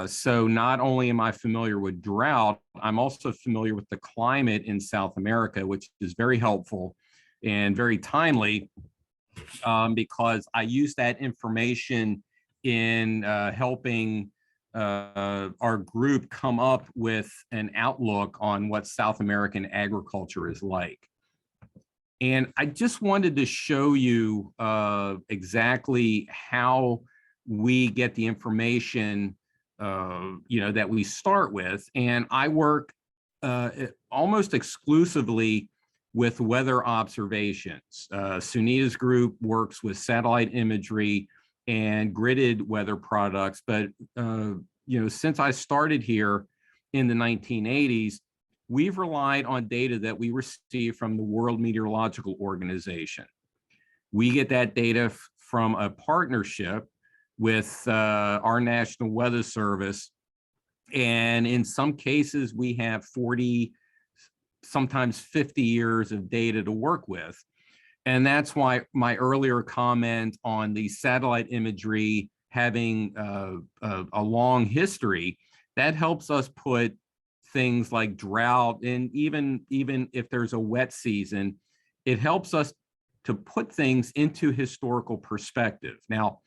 So not only am I familiar with drought, I'm also familiar with the climate in South America, which is very helpful and very timely because I use that information in helping our group come up with an outlook on what South American agriculture is like. And I just wanted to show you exactly how we get the information, that we start with. And I work almost exclusively with weather observations. Sunita's group works with satellite imagery and gridded weather products. But, since I started here in the 1980s, we've relied on data that we receive from the World Meteorological Organization. We get that data from a partnership with our National Weather Service. And in some cases, we have 40, sometimes 50 years of data to work with. And that's why my earlier comment on the satellite imagery having a long history, that helps us put things like drought, and even if there's a wet season, it helps us to put things into historical perspective. Now,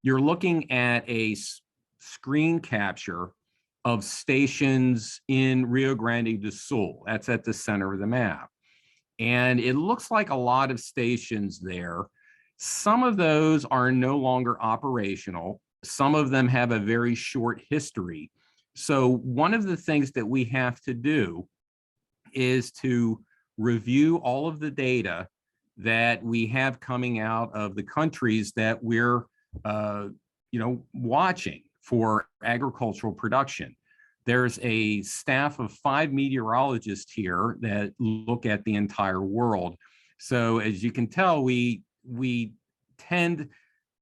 you're looking at a screen capture of stations in Rio Grande do Sul. That's at the center of the map. And it looks like a lot of stations there. Some of those are no longer operational. Some of them have a very short history. So one of the things that we have to do is to review all of the data that we have coming out of the countries that we're watching for agricultural production. There's a staff of 5 meteorologists here that look at the entire world. So as you can tell, we tend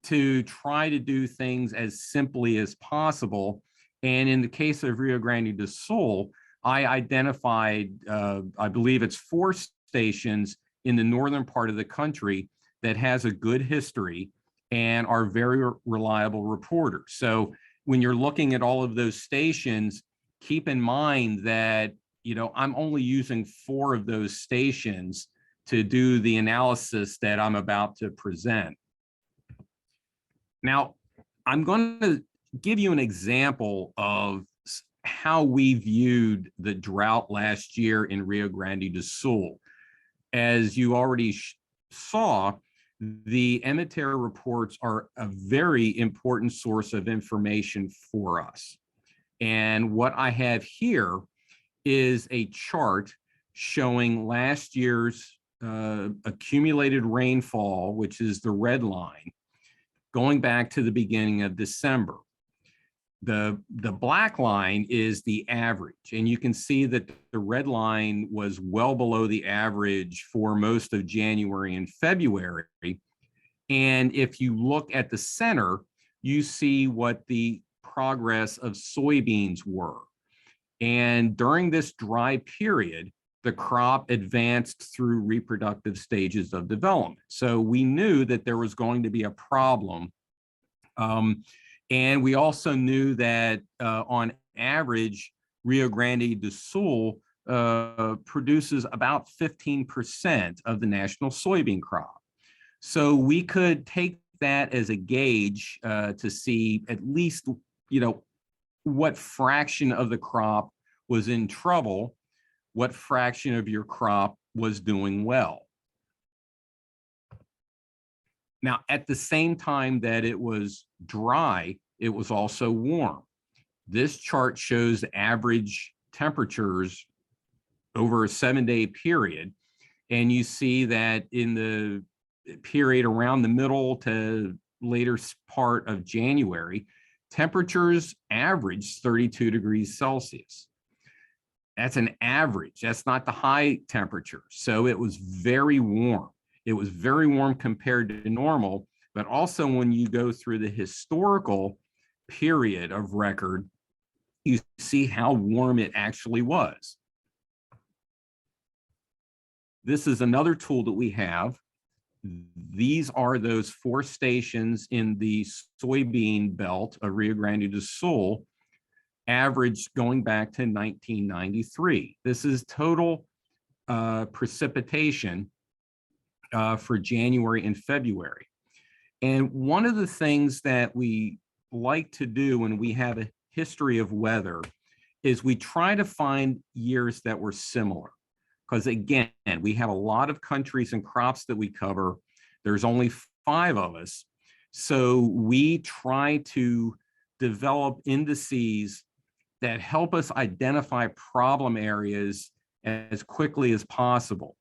to try to do things as simply as possible. And in the case of Rio Grande do Sul, I identified, I believe it's 4 stations in the northern part of the country that has a good history and are very reliable reporters. So when you're looking at all of those stations, keep in mind that, I'm only using 4 of those stations to do the analysis that I'm about to present. Now, I'm going to give you an example of how we viewed the drought last year in Rio Grande do Sul. As you already saw, the Emitter reports are a very important source of information for us. And what I have here is a chart showing last year's accumulated rainfall, which is the red line, going back to the beginning of December. The black line is the average, and you can see that the red line was well below the average for most of January and February. And if you look at the center, you see what the progress of soybeans were. And during this dry period, the crop advanced through reproductive stages of development. So we knew that there was going to be a problem. And we also knew that on average, Rio Grande do Sul produces about 15% of the national soybean crop. So we could take that as a gauge to see at least, what fraction of the crop was in trouble, what fraction of your crop was doing well. Now, at the same time that it was dry, it was also warm. This chart shows average temperatures over a 7-day period. And you see that in the period around the middle to later part of January, temperatures averaged 32 degrees Celsius. That's an average. That's not the high temperature. So it was very warm. It was very warm compared to normal, but also when you go through the historical period of record, you see how warm it actually was. This is another tool that we have. These are those 4 stations in the soybean belt of Rio Grande do Sul, averaged going back to 1993. This is total precipitation for January and February. And one of the things that we like to do when we have a history of weather is we try to find years that were similar. Because again, we have a lot of countries and crops that we cover. There's only 5 of us. So we try to develop indices that help us identify problem areas as quickly as possible.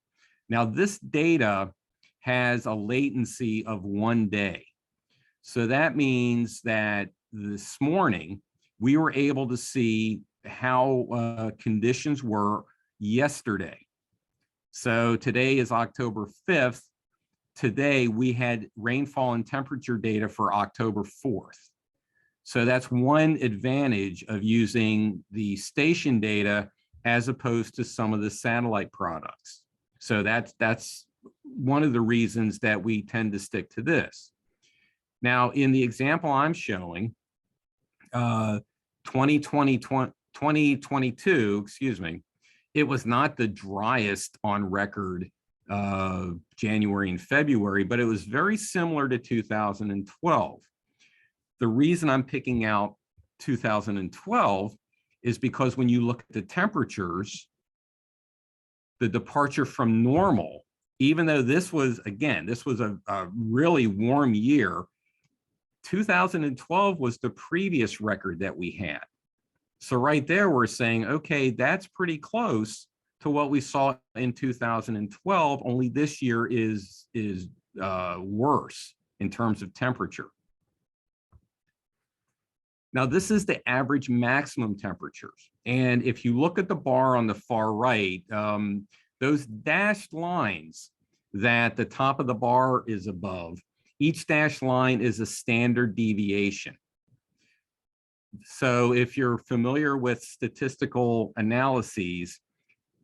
Now, this data has a latency of 1 day. So that means that this morning, we were able to see how conditions were yesterday. So today is October 5th. Today we had rainfall and temperature data for October 4th. So that's one advantage of using the station data as opposed to some of the satellite products. So that's one of the reasons that we tend to stick to this. Now, in the example I'm showing, 2022, excuse me, it was not the driest on record January and February, but it was very similar to 2012. The reason I'm picking out 2012 is because when you look at the temperatures, the departure from normal, even though this was, again, this was a really warm year, 2012 was the previous record that we had. So right there, we're saying, okay, that's pretty close to what we saw in 2012, only this year is worse in terms of temperature. Now, this is the average maximum temperatures. And if you look at the bar on the far right, those dashed lines that the top of the bar is above, each dashed line is a standard deviation. So if you're familiar with statistical analyses,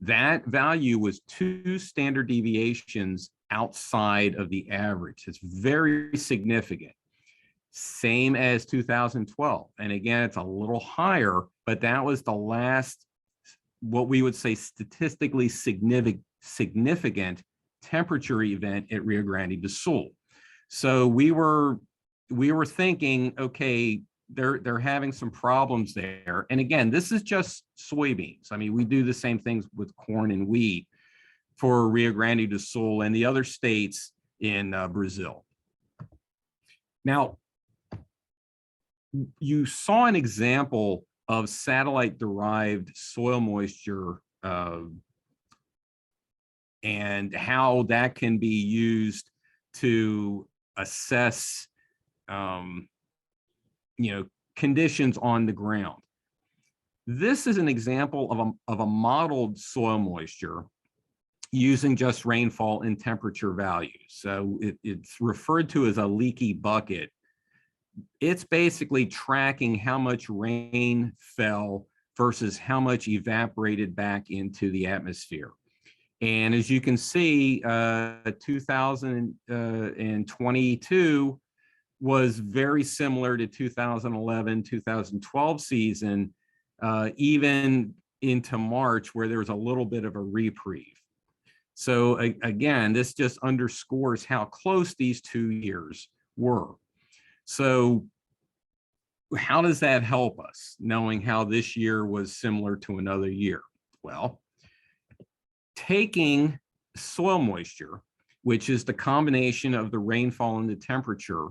that value was 2 standard deviations outside of the average. It's very significant. Same as 2012. And again, it's a little higher, but that was the last, what we would say statistically significant temperature event at Rio Grande do Sul. So we were thinking, okay, they're having some problems there. And again, this is just soybeans. I mean, we do the same things with corn and wheat for Rio Grande do Sul and the other states in Brazil. Now, you saw an example of satellite-derived soil moisture and how that can be used to assess conditions on the ground. This is an example of a modeled soil moisture using just rainfall and temperature values. So it's referred to as a leaky bucket. It's basically tracking how much rain fell versus how much evaporated back into the atmosphere. And as you can see, 2022 was very similar to 2011, 2012 season, even into March, where there was a little bit of a reprieve. So again, this just underscores how close these 2 years were. So how does that help us, knowing how this year was similar to another year? Well, taking soil moisture, which is the combination of the rainfall and the temperature,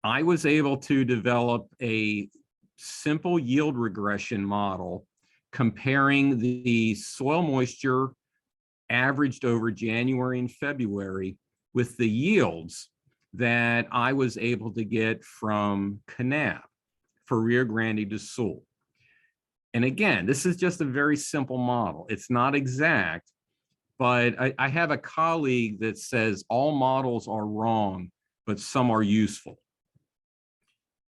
I was able to develop a simple yield regression model comparing the soil moisture averaged over January and February with the yields that I was able to get from CANAB for Rio Grande do Sul. And again, this is just a very simple model. It's not exact, but I have a colleague that says all models are wrong, but some are useful.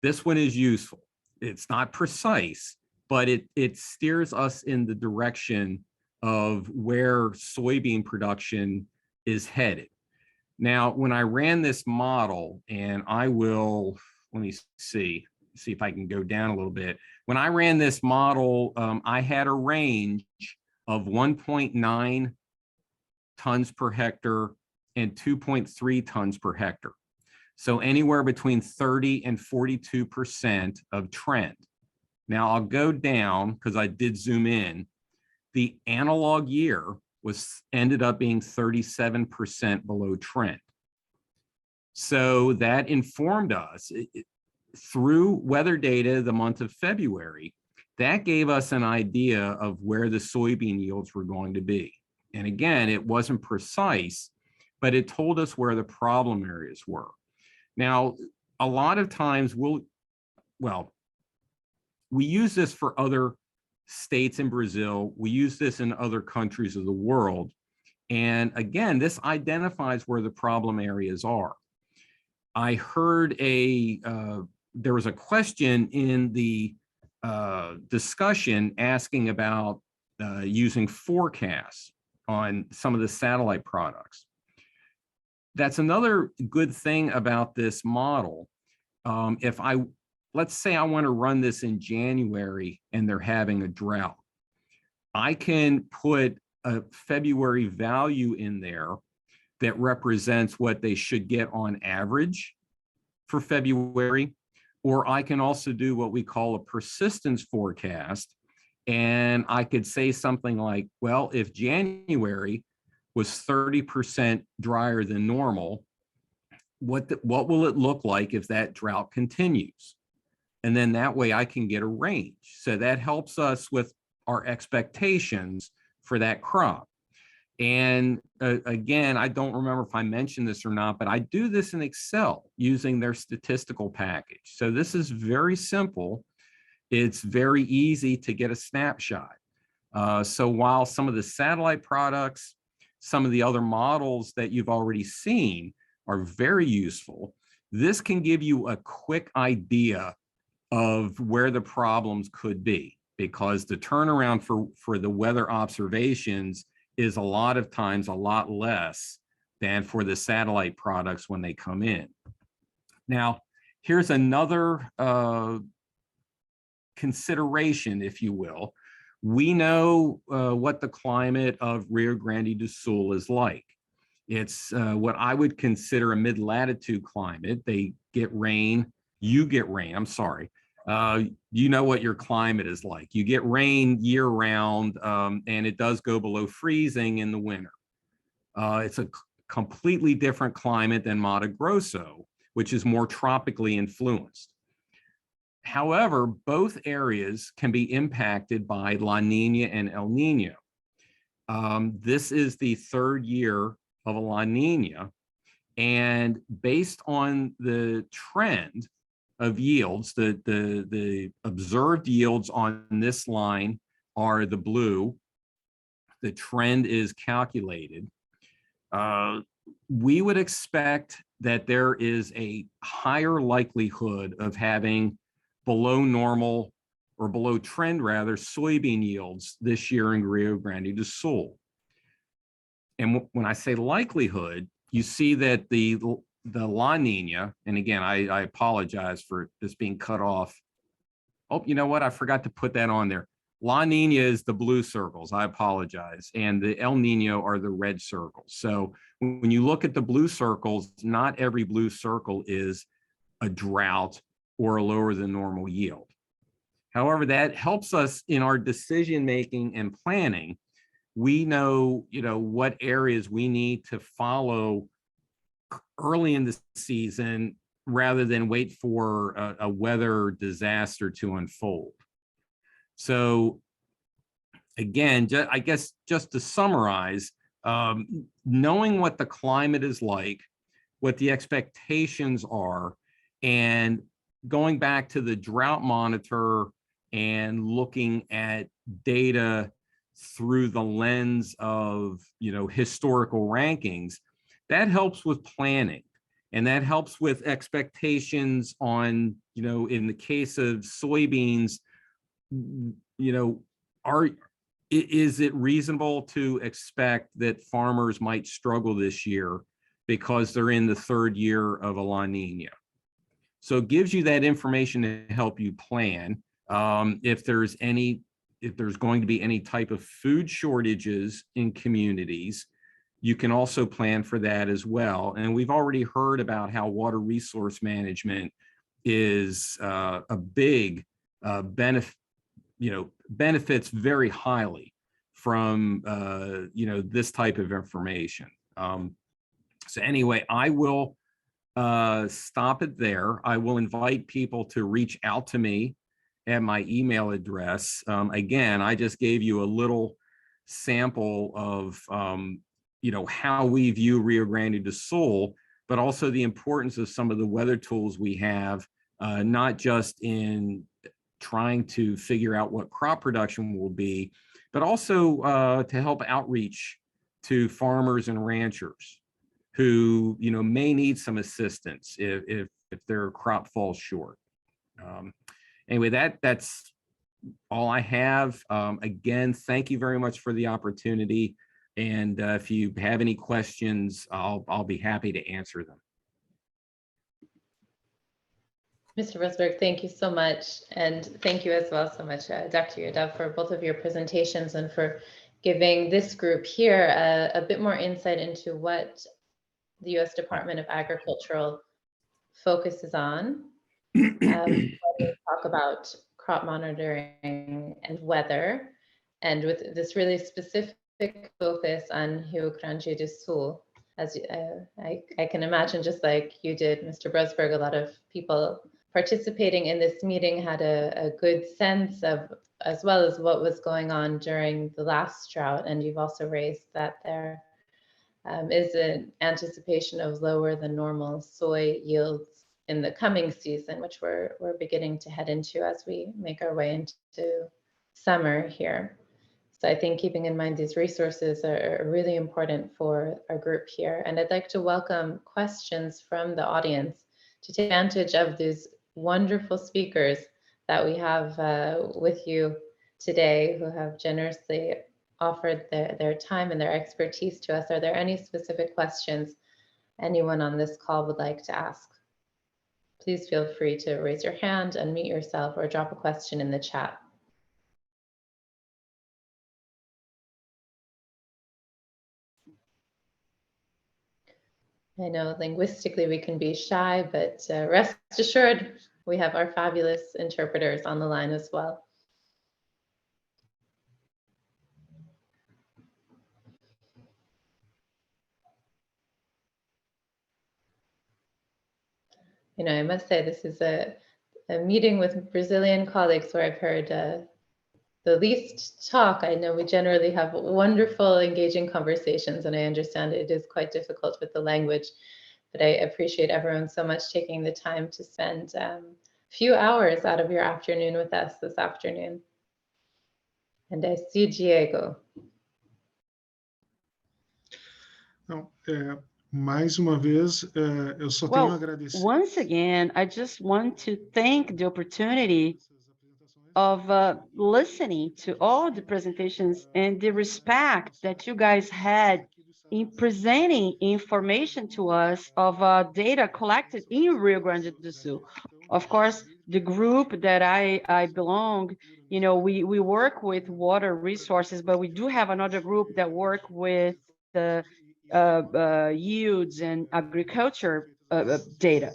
This one is useful. It's not precise, but it steers us in the direction of where soybean production is headed. Now, when I ran this model, and I will, let me see if I can go down a little bit. When I ran this model, I had a range of 1.9 tons per hectare and 2.3 tons per hectare. So anywhere between 30 and 42% of trend. Now I'll go down because I did zoom in. The analog year ended up being 37% below trend. So that informed us through weather data the month of February. That gave us an idea of where the soybean yields were going to be. And again, it wasn't precise, but it told us where the problem areas were. Now, a lot of times we use this for other states in Brazil. We use this in other countries of the world. And again, this identifies where the problem areas are. I heard there was a question in the discussion asking about using forecasts on some of the satellite products. That's another good thing about this model. Let's say I want to run this in January and they're having a drought. I can put a February value in there that represents what they should get on average for February, or I can also do what we call a persistence forecast. And I could say something like, well, if January was 30% drier than normal, what will it look like if that drought continues? And then that way I can get a range. So that helps us with our expectations for that crop. And again, I don't remember if I mentioned this or not, but I do this in Excel using their statistical package. So this is very simple. It's very easy to get a snapshot. So while some of the satellite products, some of the other models that you've already seen are very useful, this can give you a quick idea of where the problems could be, because the turnaround for the weather observations is a lot of times a lot less than for the satellite products when they come in. Now, here's another consideration, if you will. We know what the climate of Rio Grande do Sul is like. It's what I would consider a mid-latitude climate. They get rain, you get rain, I'm sorry. You know what your climate is like. You get rain year round, and it does go below freezing in the winter. It's a completely different climate than Mato Grosso, which is more tropically influenced. However, both areas can be impacted by La Nina and El Nino. This is the third year of a La Nina, and based on the trend of yields, the observed yields on this line are the blue. The trend is calculated. We would expect that there is a higher likelihood of having below normal, or below trend rather, soybean yields this year in Rio Grande do Sul. And when I say likelihood, you see that the La Nina, and again, I apologize for this being cut off. Oh, you know what? I forgot to put that on there. La Nina is the blue circles. I apologize. And the El Nino are the red circles. So when you look at the blue circles, not every blue circle is a drought or a lower than normal yield. However, that helps us in our decision-making and planning. We know, what areas we need to follow early in the season rather than wait for a weather disaster to unfold. So again, I guess just to summarize, knowing what the climate is like, what the expectations are, and going back to the drought monitor and looking at data through the lens of, historical rankings, that helps with planning. And that helps with expectations on, in the case of soybeans, is it reasonable to expect that farmers might struggle this year because they're in the third year of a La Nina? So it gives you that information to help you plan. If there's going to be any type of food shortages in communities, you can also plan for that as well. And we've already heard about how water resource management is a big benefits very highly from, this type of information. So anyway, I will stop it there. I will invite people to reach out to me at my email address. Again, I just gave you a little sample of, how we view Rio Grande do Sul, but also the importance of some of the weather tools we have, not just in trying to figure out what crop production will be, but also to help outreach to farmers and ranchers who, may need some assistance if their crop falls short. Anyway, that's all I have. Again, thank you very much for the opportunity. And if you have any questions, I'll be happy to answer them. Mr. Rosberg, thank you so much. And thank you as well so much, Dr. Yadav, for both of your presentations and for giving this group here a bit more insight into what the U.S. Department of Agriculture focuses on. When we talk about crop monitoring and weather, and with this really specific focus on Rio Grande do Sul. As I can imagine, just like you did, Mr. Brosberg, a lot of people participating in this meeting had a good sense of, as well as what was going on during the last drought. And you've also raised that there is an anticipation of lower than normal soy yields in the coming season, which we're beginning to head into as we make our way into summer here. So I think keeping in mind these resources are really important for our group here. And I'd like to welcome questions from the audience to take advantage of these wonderful speakers that we have with you today, who have generously offered their time and their expertise to us. Are there any specific questions anyone on this call would like to ask? Please feel free to raise your hand, unmute yourself, or drop a question in the chat. I know linguistically we can be shy, but rest assured, we have our fabulous interpreters on the line as well. I must say this is a meeting with Brazilian colleagues where I've heard the least talk. I know we generally have wonderful, engaging conversations, and I understand it is quite difficult with the language, but I appreciate everyone so much taking the time to spend a few hours out of your afternoon with us this afternoon. And I see Diego. Não, mais uma vez, eu só tenho a agradecer. Once again, I just want to thank the opportunity of listening to all the presentations and the respect that you guys had in presenting information to us of data collected in Rio Grande do Sul. Of course, the group that I belong, we work with water resources, but we do have another group that work with the yields and agriculture data.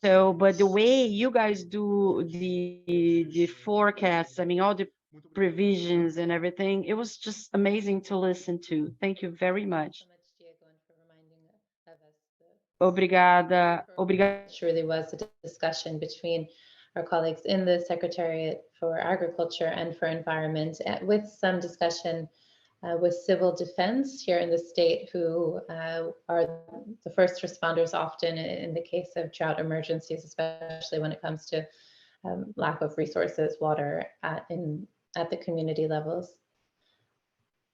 So, but the way you guys do the forecasts, I mean, all the provisions and everything, it was just amazing to listen to. Thank you very much. Obrigada. Obrigada. It really was a discussion between our colleagues in the Secretariat for Agriculture and for Environment, with some discussion with civil defense here in the state, who are the first responders often in the case of drought emergencies, especially when it comes to lack of resources, water at the community levels.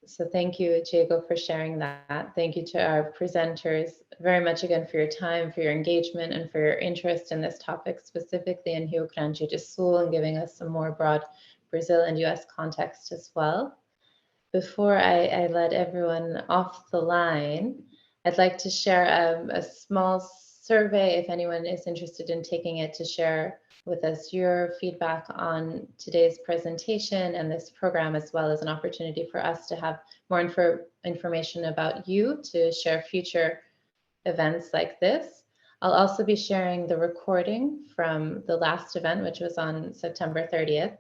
So thank you, Diego, for sharing that. Thank you to our presenters very much again for your time, for your engagement, and for your interest in this topic, specifically in Rio Grande do Sul, and giving us some more broad Brazil and US context as well. Before I let everyone off the line, I'd like to share a small survey, if anyone is interested in taking it, to share with us your feedback on today's presentation and this program, as well as an opportunity for us to have more information about you to share future events like this. I'll also be sharing the recording from the last event, which was on September 30th.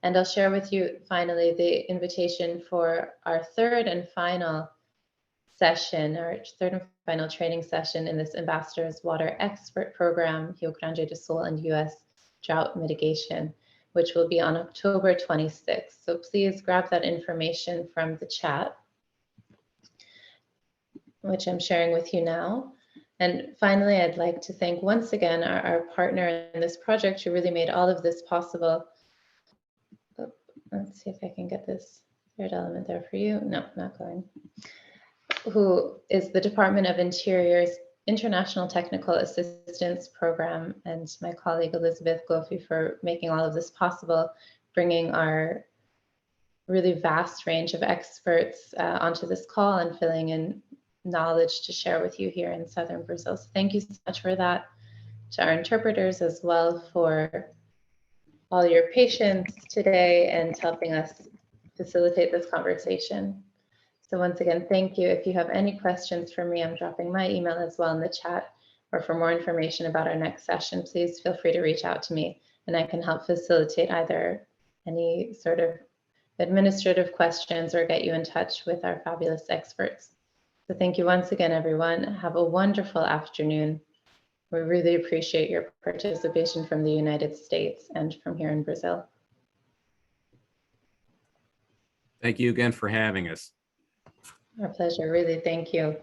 And I'll share with you finally the invitation for our third and final session, our third and final training session in this Ambassador's Water Expert Program, Rio Grande do Sul and US Drought Mitigation, which will be on October 26th. So please grab that information from the chat, which I'm sharing with you now. And finally, I'd like to thank once again our partner in this project who really made all of this possible. Oh, let's see if I can get this third element there for you. No, not going. Who is the Department of Interior's International Technical Assistance Program, and my colleague Elizabeth Gofi for making all of this possible, bringing our really vast range of experts onto this call and filling in knowledge to share with you here in southern Brazil. So thank you so much for that. To our interpreters as well for all your patience today and helping us facilitate this conversation. So once again, thank you. If you have any questions for me, I'm dropping my email as well in the chat, or for more information about our next session, please feel free to reach out to me and I can help facilitate either any sort of administrative questions or get you in touch with our fabulous experts. So thank you once again, everyone. Have a wonderful afternoon. We really appreciate your participation from the United States and from here in Brazil. Thank you again for having us. Our pleasure, really, thank you.